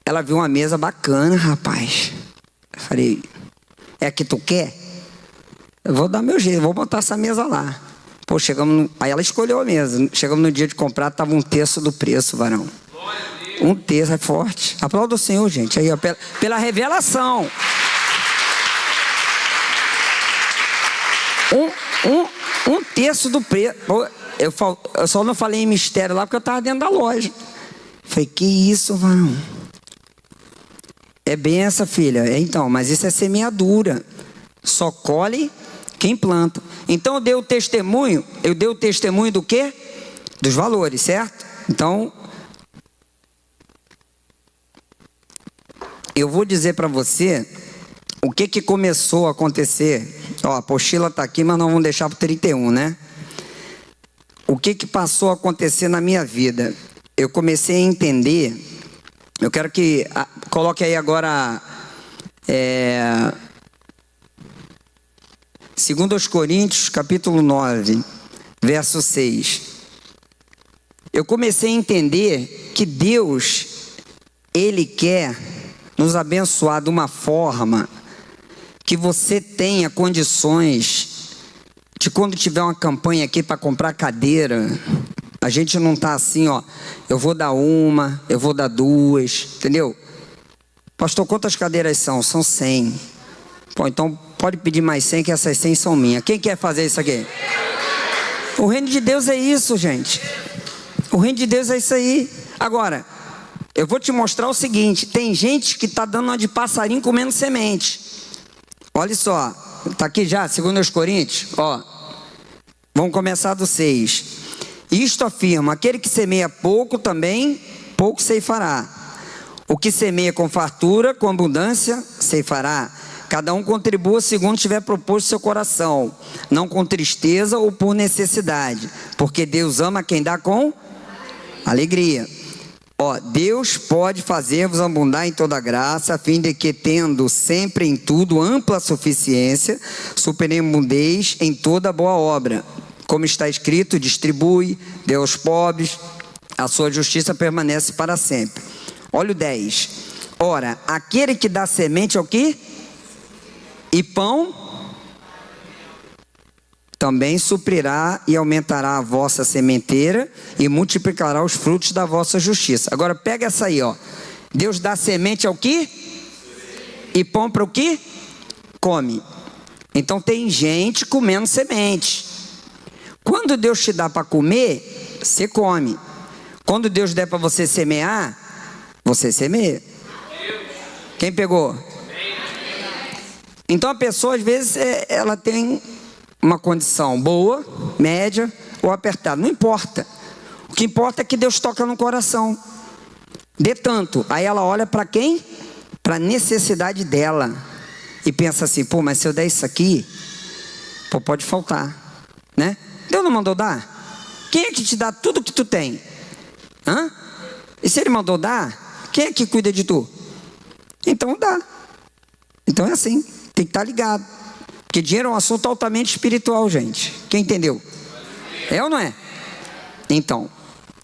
Speaker 2: ela viu uma mesa bacana, rapaz. Eu falei, é a que tu quer? Eu vou dar meu jeito, vou botar essa mesa lá. Pô, aí ela escolheu a mesa. Chegamos no dia de comprar, estava 1/3 do preço, varão. 1/3 é forte. Aplauda o Senhor, gente. Aí, ó, pela revelação. Um terço do preço. Eu só não falei em mistério lá porque eu estava dentro da loja. Falei, que isso, varão? É benção, filha. Então, mas isso é semeadura. Só colhe quem planta. Então eu dei o testemunho do quê? Dos valores, certo? Então, eu vou dizer para você o que começou a acontecer. Ó, a apostila está aqui, mas não vamos deixar para o 31, né? O que passou a acontecer na minha vida? Eu comecei a entender. Eu quero que coloque aí agora 2 Coríntios, capítulo 9, verso 6. Eu comecei a entender que Deus, Ele quer nos abençoar de uma forma que você tenha condições de, quando tiver uma campanha aqui para comprar cadeira, a gente não está assim, ó, eu vou dar uma, eu vou dar duas, entendeu? Pastor, quantas cadeiras são? São 100. Pô, então pode pedir mais 100, que essas 100 são minhas. Quem quer fazer isso aqui? O reino de Deus é isso, gente. O reino de Deus é isso aí. Agora, eu vou te mostrar o seguinte: tem gente que está dando uma de passarinho comendo semente. Olha só, está aqui já, 2 Coríntios, ó. Vamos começar do 6. Isto afirma: aquele que semeia pouco também, pouco ceifará. O que semeia com fartura, com abundância, ceifará. Cada um contribua segundo tiver proposto seu coração, não com tristeza ou por necessidade, porque Deus ama quem dá com alegria. Ó, Deus pode fazer-vos abundar em toda graça, a fim de que, tendo sempre em tudo ampla suficiência, superabundeis em toda boa obra. Como está escrito: distribui, dê aos pobres, a sua justiça permanece para sempre. Olha o 10. Ora, aquele que dá semente é o quê? E pão também suprirá e aumentará a vossa sementeira e multiplicará os frutos da vossa justiça. Agora pega essa aí, ó. Deus dá semente ao quê? E pão para o quê? Come. Então tem gente comendo semente. Quando Deus te dá para comer, você come. Quando Deus der para você semear, você semeia. Quem pegou? Então a pessoa às vezes ela tem uma condição boa, média ou apertada, não importa. O que importa é que Deus toca no coração. Dê tanto. Aí ela olha para quem? Para a necessidade dela. E pensa assim: pô, mas se eu der isso aqui, pô, pode faltar, né? Deus não mandou dar? Quem é que te dá tudo que tu tem? Hã? E se Ele mandou dar, quem é que cuida de tu? Então dá. Então é assim, tem que estar ligado. Porque dinheiro é um assunto altamente espiritual, gente. Quem entendeu? É ou não é? Então,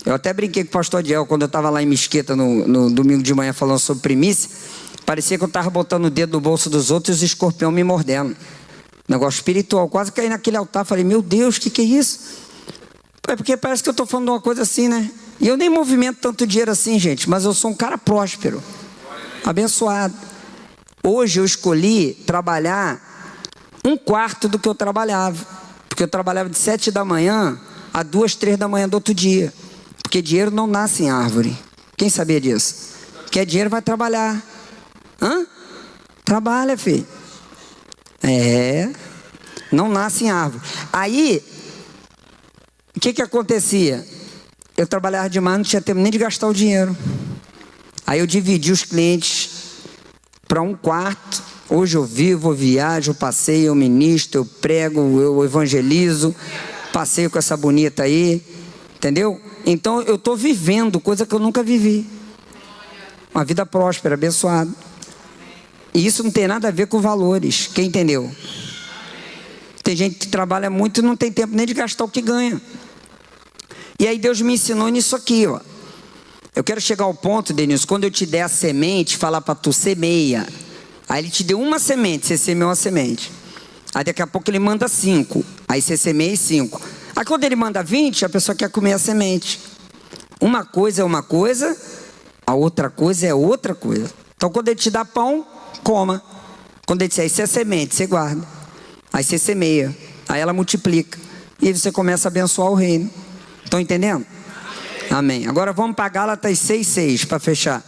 Speaker 2: eu até brinquei com o pastor Adiel quando eu estava lá em Mesquita no domingo de manhã falando sobre primícia. Parecia que eu estava botando o dedo no bolso dos outros e os escorpião me mordendo. Negócio espiritual. Quase caí naquele altar. Falei: meu Deus, o que é isso? É porque parece que eu estou falando de uma coisa assim, né? E eu nem movimento tanto dinheiro assim, gente. Mas eu sou um cara próspero, abençoado. Hoje eu escolhi trabalhar 1/4 do que eu trabalhava. Porque eu trabalhava de 7 da manhã a 2, 3 da manhã do outro dia. Porque dinheiro não nasce em árvore. Quem sabia disso? Quer dinheiro, vai trabalhar. Hã? Trabalha, filho. Não nasce em árvore. Aí, o que acontecia? Eu trabalhava demais, não tinha tempo nem de gastar o dinheiro. Aí eu dividi os clientes para 1/4. Hoje eu vivo, eu viajo, eu passeio, eu ministro, eu prego, eu evangelizo, passeio com essa bonita aí, entendeu? Então eu estou vivendo coisa que eu nunca vivi. Uma vida próspera, abençoada. E isso não tem nada a ver com valores. Quem entendeu? Tem gente que trabalha muito e não tem tempo nem de gastar o que ganha. E aí Deus me ensinou nisso aqui, ó. Eu quero chegar ao ponto, Denilson, quando eu te der a semente, falar para tu: semeia. Aí Ele te deu uma semente, você semeou uma semente. Aí daqui a pouco Ele manda 5. Aí você semeia 5. Aí quando Ele manda 20, a pessoa quer comer a semente. Uma coisa é uma coisa, a outra coisa é outra coisa. Então quando Ele te dá pão, coma. Quando Ele disser: isso é semente, você guarda. Aí você semeia. Aí ela multiplica. E aí você começa a abençoar o reino. Estão entendendo? Amém. Agora vamos para Gálatas 6:6 para fechar.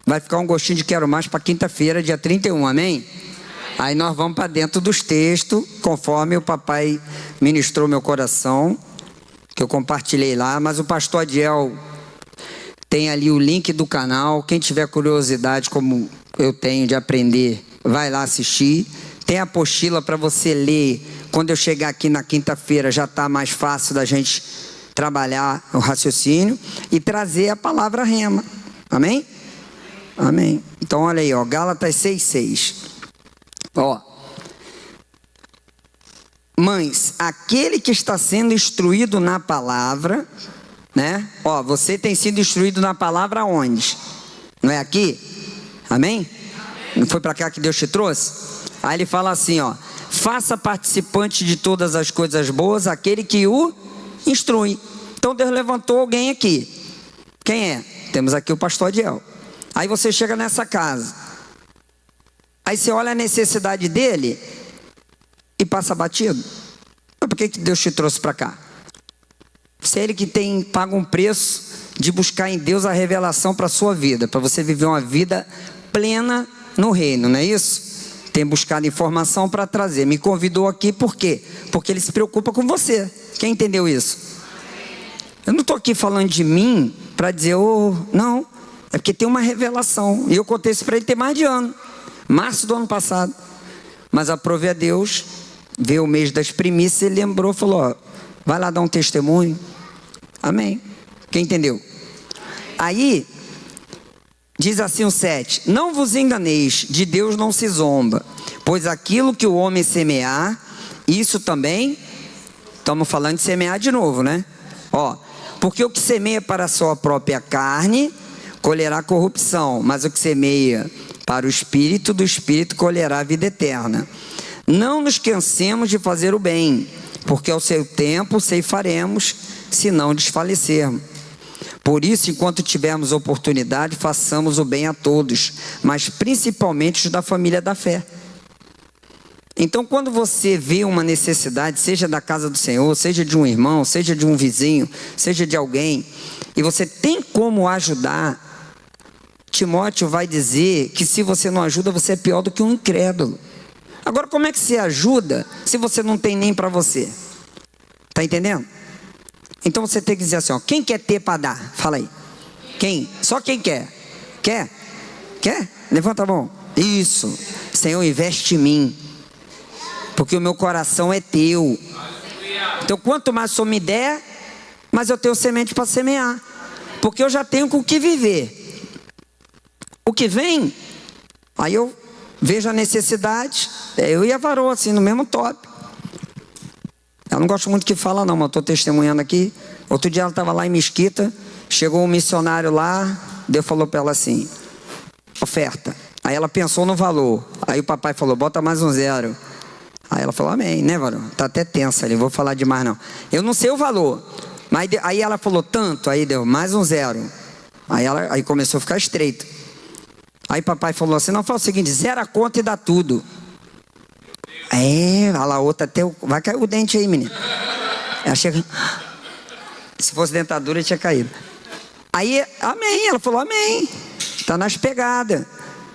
Speaker 2: Vai ficar um gostinho de quero mais para quinta-feira, dia 31, amém? Aí nós vamos para dentro dos textos, conforme o papai ministrou meu coração, que eu compartilhei lá. Mas o pastor Adiel tem ali o link do canal. Quem tiver curiosidade, como eu tenho, de aprender, vai lá assistir. Tem a apostila para você ler. Quando eu chegar aqui na quinta-feira, já está mais fácil da gente trabalhar o raciocínio e trazer a palavra rema, amém? Amém. Então olha aí, ó, Gálatas 6:6. Ó. Mães, aquele que está sendo instruído na palavra, né? Ó, você tem sido instruído na palavra onde? Não é aqui? Amém? Não foi para cá que Deus te trouxe? Aí ele fala assim, ó: faça participante de todas as coisas boas aquele que o instrui. Então Deus levantou alguém aqui. Quem é? Temos aqui o pastor Adiel. Aí você chega nessa casa, aí você olha a necessidade dele e passa batido. Mas por que Deus te trouxe para cá? Se é ele que paga um preço de buscar em Deus a revelação para a sua vida, para você viver uma vida plena no reino, não é isso? Tem buscado informação para trazer. Me convidou aqui por quê? Porque ele se preocupa com você. Quem entendeu isso? Eu não estou aqui falando de mim para dizer, não. É porque tem uma revelação. E eu contei isso para ele tem mais de ano. Março do ano passado. Mas aprove a Deus. Veio o mês das primícias. Ele lembrou, falou, ó, vai lá dar um testemunho. Amém. Quem entendeu? Aí, diz assim o 7. Não vos enganeis, de Deus não se zomba. Pois aquilo que o homem semear, isso também, estamos falando de semear de novo, né? Ó, porque o que semeia para a sua própria carne, colherá corrupção. Mas o que semeia para o Espírito, do Espírito colherá a vida eterna. Não nos cansemos de fazer o bem, porque ao seu tempo ceifaremos, se não desfalecermos. Por isso, enquanto tivermos oportunidade, façamos o bem a todos, mas principalmente os da família da fé. Então, quando você vê uma necessidade, seja da casa do Senhor, seja de um irmão, seja de um vizinho, seja de alguém, e você tem como ajudar, Timóteo vai dizer que se você não ajuda, você é pior do que um incrédulo. Agora, como é que você ajuda se você não tem nem para você? Está entendendo? Então você tem que dizer assim, ó, quem quer ter para dar? Fala aí. Quem? Só quem quer. Quer? Quer? Levanta a mão. Isso. Senhor, investe em mim. Porque o meu coração é teu. Então quanto mais o Senhor me der, mais eu tenho semente para semear. Porque eu já tenho com o que viver. O que vem, aí eu vejo a necessidade. Eu e a varoa, assim, no mesmo top. Eu não gosto muito que fala não, mas eu estou testemunhando aqui. Outro dia ela estava lá em Mesquita, chegou um missionário lá, Deus falou para ela assim, oferta. Aí ela pensou no valor, aí o papai falou, bota mais um 0. Aí ela falou, amém, né, varão? Tá até tensa ali, vou falar demais não. Eu não sei o valor, mas aí ela falou tanto, aí deu mais um 0. Aí começou a ficar estreito. Aí papai falou assim, não, fala o seguinte, 0 a conta e dá tudo. Olha lá, outra até vai cair o dente aí, menino. Ela chega, se fosse dentadura tinha caído. Aí, amém, ela falou, amém. Tá nas pegadas.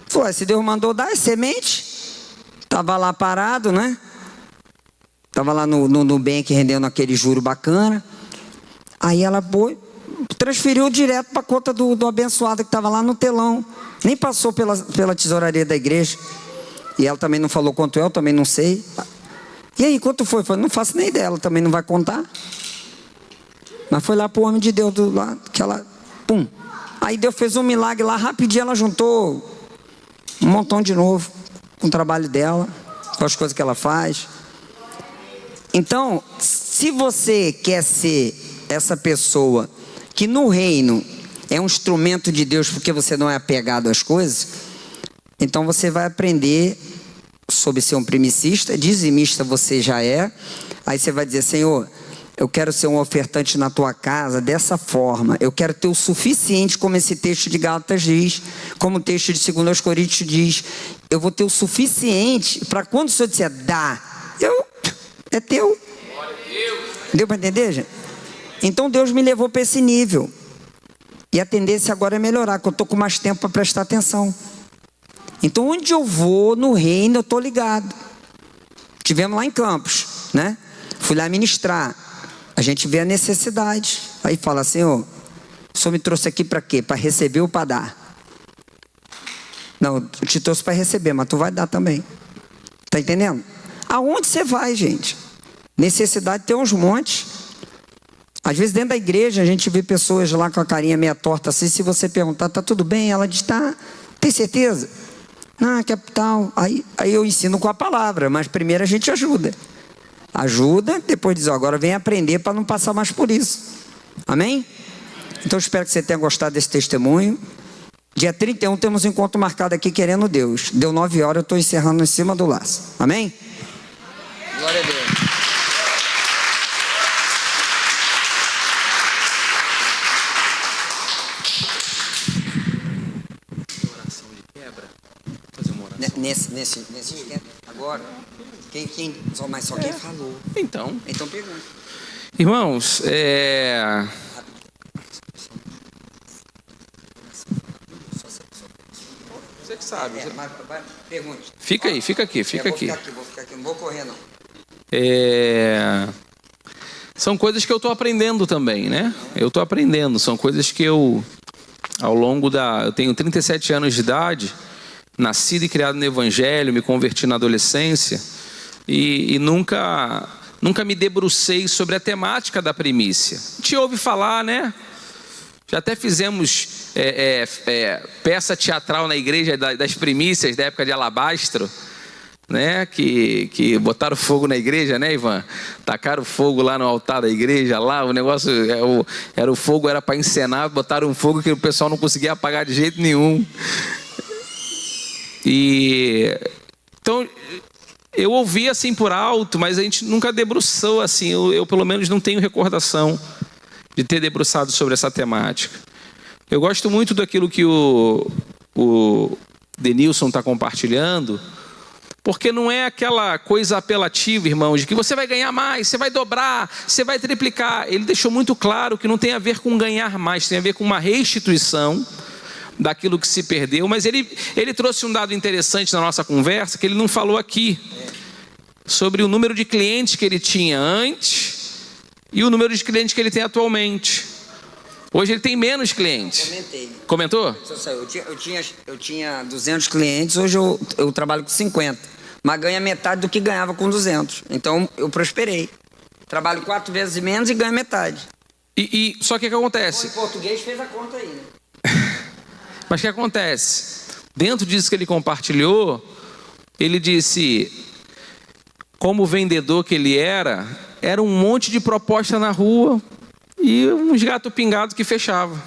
Speaker 2: Falou, se Deus mandou dar, é semente. Tava lá parado, né? Tava lá no Nubank rendendo aquele juro bacana. Aí ela transferiu direto para a conta do abençoado que tava lá no telão. Nem passou pela tesouraria da igreja. E ela também não falou quanto eu também não sei. E aí, quanto foi? Eu falei, não faço nem ideia, ela também não vai contar. Mas foi lá pro homem de Deus, lá, que ela, pum. Aí Deus fez um milagre lá, rapidinho ela juntou um montão de novo, com o trabalho dela, com as coisas que ela faz. Então, se você quer ser essa pessoa que no reino é um instrumento de Deus porque você não é apegado às coisas, então você vai aprender sobre ser um primicista, dizimista você já é. Aí você vai dizer, Senhor, eu quero ser um ofertante na tua casa dessa forma. Eu quero ter o suficiente, como esse texto de Gálatas diz, como o texto de 2 Coríntios diz. Eu vou ter o suficiente para quando o Senhor disser, dá, é teu. Deu para entender, gente? Então Deus me levou para esse nível. E a tendência agora é melhorar, porque eu estou com mais tempo para prestar atenção. Então onde eu vou no reino eu estou ligado. Tivemos lá em Campos, né? Fui lá ministrar. A gente vê a necessidade. Aí fala, Senhor, o Senhor me trouxe aqui para quê? Para receber ou para dar? Não, eu te trouxe para receber, mas tu vai dar também. Tá entendendo? Aonde você vai, gente? Necessidade tem uns montes. Às vezes dentro da igreja a gente vê pessoas lá com a carinha meia torta assim. Se você perguntar, tá tudo bem? Ela diz, tá Tem certeza? Não, que é tal. Aí eu ensino com a palavra, mas primeiro a gente ajuda. Ajuda, depois diz, ó, agora vem aprender para não passar mais por isso. Amém? Então eu espero que você tenha gostado desse testemunho. Dia 31 temos um encontro marcado aqui, querendo Deus. Deu 9 horas, eu estou encerrando em cima do laço. Amém? Glória a Deus.
Speaker 1: Oração de quebra. Fazer uma oração.
Speaker 2: Nesse esquema, agora, quem só quem falou.
Speaker 1: Então
Speaker 2: pergunta.
Speaker 1: Irmãos, você que sabe.
Speaker 2: Pergunte.
Speaker 1: Fica aqui.
Speaker 2: Vou ficar aqui, não vou correr não.
Speaker 1: São coisas que eu estou aprendendo também, né? Eu estou aprendendo, são coisas que eu, ao longo eu tenho 37 anos de idade, nascido e criado no Evangelho, me converti na adolescência e nunca me debrucei sobre a temática da primícia. A gente ouve falar, né? Já até fizemos peça teatral na igreja das primícias da época de Alabastro, né? Que botaram fogo na igreja, né, Ivan? Tacaram fogo lá no altar da igreja, lá o negócio era o fogo, era para encenar, botaram um fogo que o pessoal não conseguia apagar de jeito nenhum. Então eu ouvi assim por alto, mas a gente nunca debruçou assim. Eu pelo menos não tenho recordação de ter debruçado sobre essa temática. Eu gosto muito daquilo que o Denilson está compartilhando, porque não é aquela coisa apelativa, irmãos, de que você vai ganhar mais, você vai dobrar, você vai triplicar. Ele deixou muito claro que não tem a ver com ganhar mais, tem a ver com uma restituição daquilo que se perdeu. Mas ele trouxe um dado interessante na nossa conversa, que ele não falou aqui, sobre o número de clientes que ele tinha antes e o número de clientes que ele tem atualmente. Hoje ele tem menos clientes.
Speaker 2: Comentei.
Speaker 1: Comentou?
Speaker 2: Eu tinha 200 clientes, hoje eu trabalho com 50. Mas ganha metade do que ganhava com 200. Então eu prosperei. Trabalho 4 vezes menos e ganho metade.
Speaker 1: Só que o que acontece?
Speaker 2: O português fez a conta aí, né?
Speaker 1: Mas o que acontece? Dentro disso que ele compartilhou, ele disse, como vendedor que ele era um monte de proposta na rua e uns gato pingado que fechava.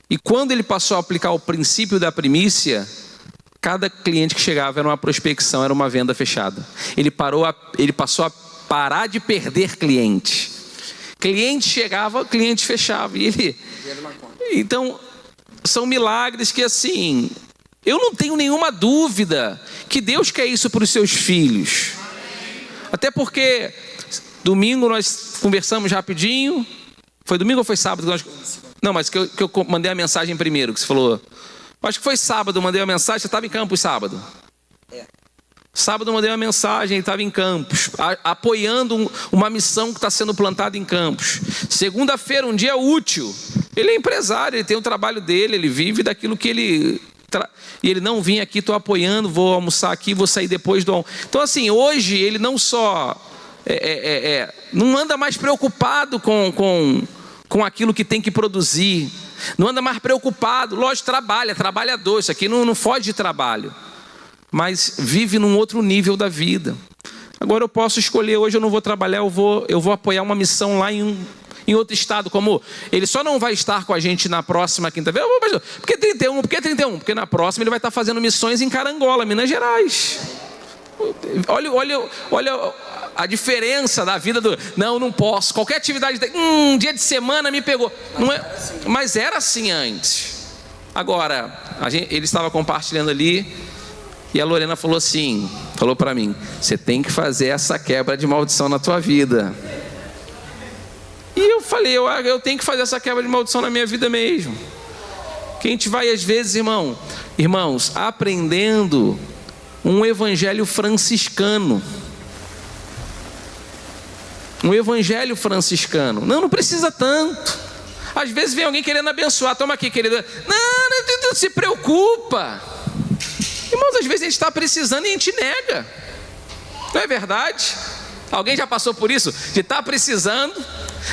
Speaker 1: E quando ele passou a aplicar o princípio da primícia, cada cliente que chegava era uma prospecção, era uma venda fechada. Ele passou a parar de perder cliente. Cliente chegava, cliente fechava. Então, são milagres que assim, eu não tenho nenhuma dúvida que Deus quer isso para os seus filhos. Até porque domingo nós conversamos rapidinho. Foi domingo ou foi sábado? Não, mas que eu mandei a mensagem primeiro, que você falou. Acho que foi sábado, eu mandei a mensagem. Você estava em Campos sábado? Sábado eu mandei uma mensagem, estava em Campos, apoiando uma missão que está sendo plantada em Campos. Segunda-feira, um dia útil. Ele é empresário, ele tem o trabalho dele, ele vive daquilo que ele... E ele não vim aqui, estou apoiando, vou almoçar aqui, vou sair depois do... Então assim, hoje ele não só... não anda mais preocupado com aquilo que tem que produzir. Não anda mais preocupado. Lógico, trabalhador. Isso aqui não foge de trabalho. Mas vive num outro nível da vida. Agora eu posso escolher, hoje eu não vou trabalhar, eu vou apoiar uma missão lá em outro estado, como ele só não vai estar com a gente na próxima quinta-feira. Por que 31? Por que 31? Porque na próxima ele vai estar fazendo missões em Carangola, Minas Gerais. Olha a diferença da vida do... Não posso. Qualquer atividade... dia de semana me pegou. Não é, mas era assim antes. Agora, ele estava compartilhando ali e a Lorena falou assim, falou para mim, você tem que fazer essa quebra de maldição na tua vida. E eu falei, eu tenho que fazer essa quebra de maldição na minha vida mesmo. Que a gente vai às vezes, irmãos, aprendendo um evangelho franciscano. Um evangelho franciscano. Não precisa tanto. Às vezes vem alguém querendo abençoar. Toma aqui, querida. Não se preocupa. Irmãos, às vezes a gente está precisando e a gente nega. Não é verdade? Alguém já passou por isso? De estar precisando,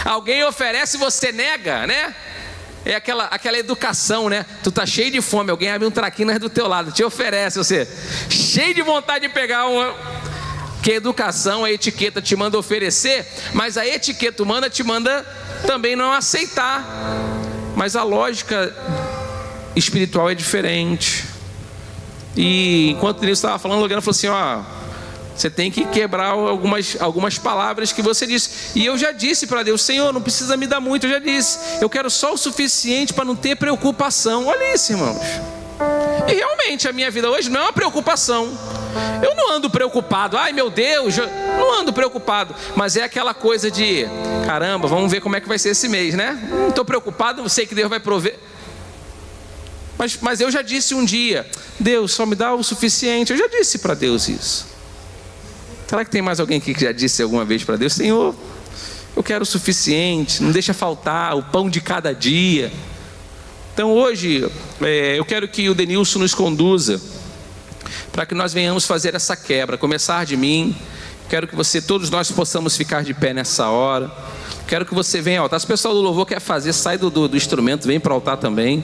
Speaker 1: alguém oferece e você nega, né? É aquela educação, né? Tu tá cheio de fome, alguém abre um traquinas do teu lado, te oferece, você cheio de vontade de pegar uma... Que a educação, a etiqueta te manda oferecer, mas a etiqueta humana te manda também não aceitar. Mas a lógica espiritual é diferente. E enquanto Deus estava falando, Logana falou assim, ó, você tem que quebrar algumas palavras que você disse. E eu já disse para Deus, Senhor, não precisa me dar muito, eu já disse, eu quero só o suficiente para não ter preocupação. Olha isso, irmãos. E realmente a minha vida hoje não é uma preocupação. Eu não ando preocupado, ai meu Deus, eu não ando preocupado. Mas é aquela coisa de, caramba, vamos ver como é que vai ser esse mês, né? Não estou preocupado, sei que Deus vai prover. Mas eu já disse um dia, Deus só me dá o suficiente. Eu já disse para Deus isso. Será que tem mais alguém aqui que já disse alguma vez para Deus, Senhor, eu quero o suficiente, não deixa faltar o pão de cada dia. Então hoje eu quero que o Denilson nos conduza para que nós venhamos fazer essa quebra, começar de mim. Quero que todos nós possamos ficar de pé nessa hora. Quero que você venha ao altar. Se o pessoal do louvor quer fazer, sai do instrumento, vem para o altar também.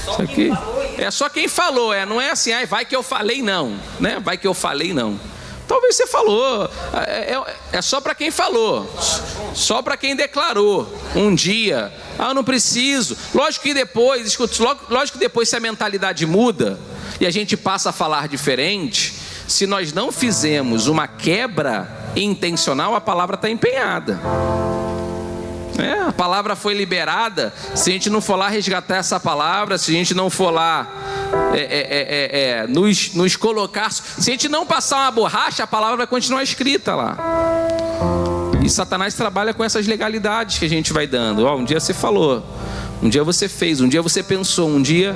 Speaker 1: Isso aqui é só quem falou, não é assim, vai que eu falei não, né? Vai que eu falei não. Talvez você falou, é só para quem falou, só para quem declarou um dia, eu não preciso. Lógico que depois, lógico que depois se a mentalidade muda e a gente passa a falar diferente, se nós não fizermos uma quebra intencional, a palavra está empenhada. A palavra foi liberada. Se a gente não for lá resgatar essa palavra, se a gente não for lá nos colocar, se a gente não passar uma borracha, a palavra vai continuar escrita lá. E Satanás trabalha com essas legalidades que a gente vai dando. Um dia você falou, um dia você fez, um dia você pensou, um dia...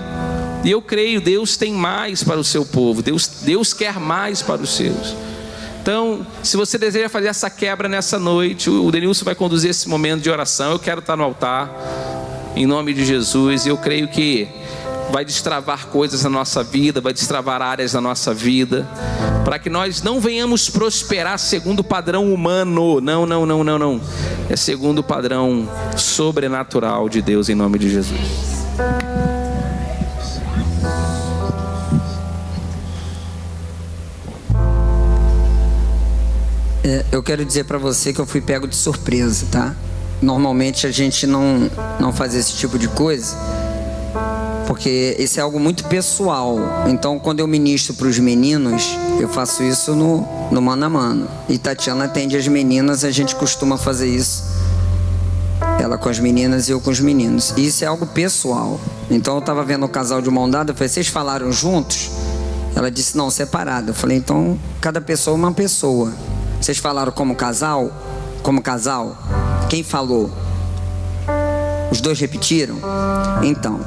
Speaker 1: E eu creio, Deus tem mais para o seu povo, Deus quer mais para os seus. Então, se você deseja fazer essa quebra nessa noite, o Denilson vai conduzir esse momento de oração. Eu quero estar no altar, em nome de Jesus. E eu creio que vai destravar coisas na nossa vida, vai destravar áreas da nossa vida, para que nós não venhamos prosperar segundo o padrão humano. Não. É segundo o padrão sobrenatural de Deus, em nome de Jesus.
Speaker 2: Eu quero dizer para você que eu fui pego de surpresa, tá? Normalmente a gente não faz esse tipo de coisa, porque isso é algo muito pessoal. Então, quando eu ministro para os meninos, eu faço isso no mano a mano. E Tatiana atende as meninas, a gente costuma fazer isso. Ela com as meninas e eu com os meninos. E isso é algo pessoal. Então, eu estava vendo o casal de mão dada, eu falei, vocês falaram juntos? Ela disse, não, separado. Eu falei, então, cada pessoa é uma pessoa. Vocês falaram como casal? Como casal? Quem falou? Os dois repetiram? Então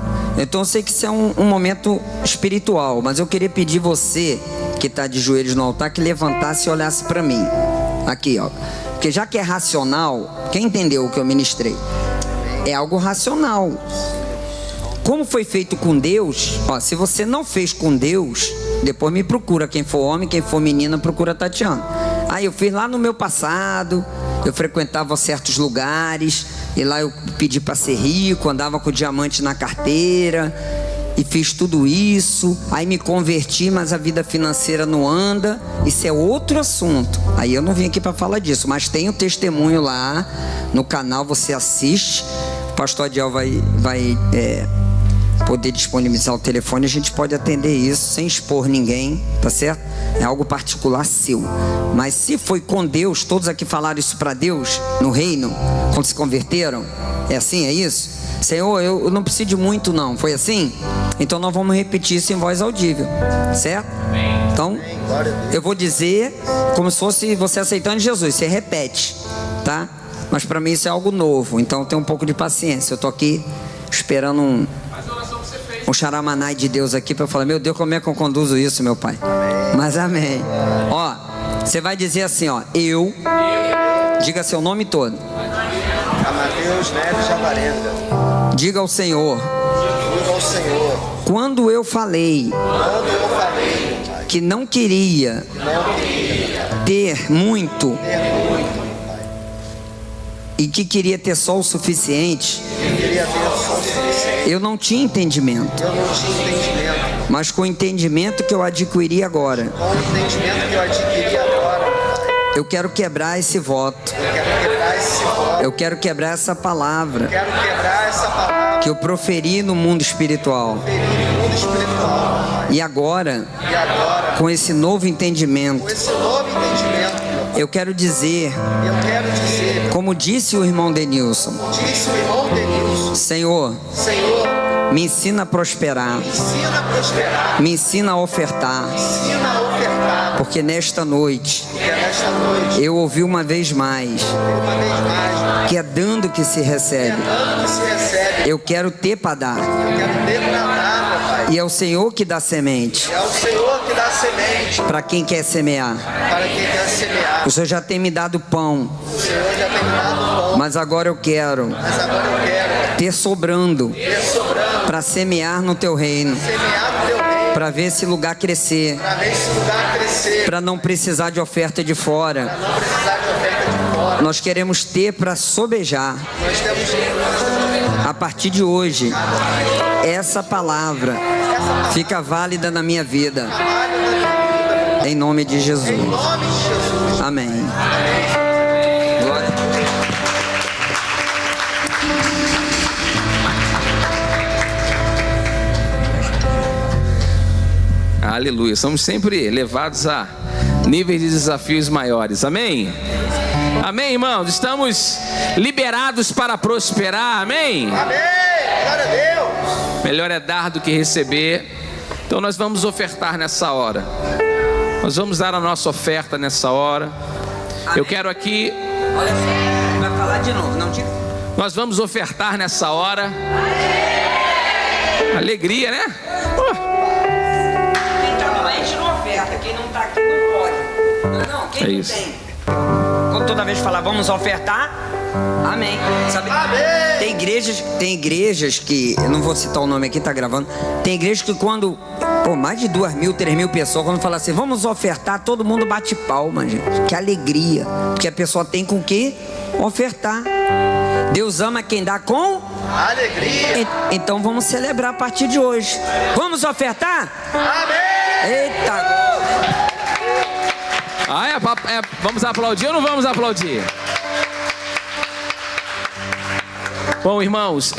Speaker 2: eu sei que isso é um momento espiritual, mas eu queria pedir você que está de joelhos no altar que levantasse e olhasse para mim. Aqui, ó. Porque já que é racional, quem entendeu o que eu ministrei? É algo racional. Como foi feito com Deus, se você não fez com Deus, depois me procura. Quem for homem, quem for menina, procura a Tatiana. Eu fiz lá no meu passado, eu frequentava certos lugares, e lá eu pedi para ser rico, andava com diamante na carteira, e fiz tudo isso. Aí me converti, mas a vida financeira não anda. Isso é outro assunto. Aí eu não vim aqui para falar disso, mas tem um testemunho lá no canal, você assiste. O pastor Adiel vai poder disponibilizar o telefone, a gente pode atender isso sem expor ninguém, tá certo? É algo particular seu. Mas se foi com Deus, todos aqui falaram isso para Deus no reino, quando se converteram, é assim, é isso? Senhor, eu não preciso de muito não, foi assim? Então nós vamos repetir isso em voz audível, certo? Então eu vou dizer como se fosse você aceitando Jesus, você repete, tá? Mas para mim isso é algo novo, então tenha um pouco de paciência. Eu tô aqui esperando um xaramanai de Deus aqui para falar, meu Deus, como é que eu conduzo isso, meu pai? Mas amém. Você vai dizer assim, eu, diga seu nome todo.
Speaker 3: Amadeus Neves Jabarenda.
Speaker 2: Diga ao Senhor. Quando eu falei que não queria ter muito e que queria ter só o suficiente,
Speaker 3: suficiente.
Speaker 2: Eu não tinha entendimento.
Speaker 3: Eu não tinha entendimento.
Speaker 2: Mas com o entendimento que eu adquiri agora,
Speaker 3: Com o entendimento que eu adquiri agora,
Speaker 2: eu quero quebrar esse voto.
Speaker 3: eu quero quebrar esse voto.
Speaker 2: Eu quero quebrar essa palavra
Speaker 3: Quero quebrar essa palavra
Speaker 2: que eu proferi no mundo espiritual.
Speaker 3: no mundo espiritual.
Speaker 2: E agora,
Speaker 3: E agora,
Speaker 2: com esse novo entendimento,
Speaker 3: com esse novo entendimento,
Speaker 2: eu quero dizer,
Speaker 3: eu quero dizer,
Speaker 2: como disse o irmão Denilson,
Speaker 3: disse o irmão Denilson,
Speaker 2: Senhor,
Speaker 3: Senhor,
Speaker 2: me ensina a prosperar,
Speaker 3: ensina a prosperar,
Speaker 2: me ensina a ofertar,
Speaker 3: ensina a ofertar,
Speaker 2: porque nesta noite
Speaker 3: porque nesta noite,
Speaker 2: eu ouvi uma vez mais
Speaker 3: uma vez mais,
Speaker 2: que é dando que se recebe.
Speaker 3: dando que se recebe,
Speaker 2: Eu quero ter para dar.
Speaker 3: eu quero ter pra dar, meu Pai.
Speaker 2: E é o Senhor que dá semente
Speaker 3: É o Senhor que dá semente
Speaker 2: para quem quer semear.
Speaker 3: para quem quer semear.
Speaker 2: O Senhor já tem me dado pão,
Speaker 3: O Senhor já tem me dado pão,
Speaker 2: mas agora eu quero
Speaker 3: mas agora eu quero
Speaker 2: ter sobrando
Speaker 3: ter sobrando,
Speaker 2: para semear no teu reino,
Speaker 3: semear no teu reino,
Speaker 2: para ver esse lugar crescer,
Speaker 3: para ver esse lugar crescer,
Speaker 2: para não precisar de oferta de fora.
Speaker 3: não precisar de oferta de fora.
Speaker 2: Nós queremos ter para sobejar.
Speaker 3: Nós temos
Speaker 2: A partir de hoje, essa palavra fica válida na minha vida. Em nome de Jesus.
Speaker 3: em nome de Jesus.
Speaker 2: Amém. Glória.
Speaker 1: Aleluia. Somos sempre levados a níveis de desafios maiores. Amém? Amém, irmãos? Estamos liberados para prosperar. Amém?
Speaker 3: Amém. Glória a Deus.
Speaker 1: Melhor é dar do que receber. Então nós vamos ofertar nessa hora. Nós vamos dar a nossa oferta nessa hora. Eu quero aqui.
Speaker 2: Olha só, vai falar de novo, não diga.
Speaker 1: Nós vamos ofertar nessa hora. Alegria, né?
Speaker 2: Quem tá doente não oferta, quem não tá aqui não pode. Não, quem
Speaker 1: É
Speaker 2: não
Speaker 1: isso.
Speaker 2: tem. Quando toda vez falar vamos ofertar, amém. Sabe? Tem igrejas que, eu não vou citar o nome aqui, tá gravando. Tem igrejas que quando, mais de 2.000, 3.000 pessoas, quando fala assim, vamos ofertar, todo mundo bate palma, gente. Que alegria, porque a pessoa tem com que ofertar. Deus ama quem dá com
Speaker 3: Alegria.
Speaker 2: Então vamos celebrar a partir de hoje. Vamos ofertar?
Speaker 3: Amém.
Speaker 2: Eita!
Speaker 1: Vamos aplaudir ou não vamos aplaudir? Bom, irmãos,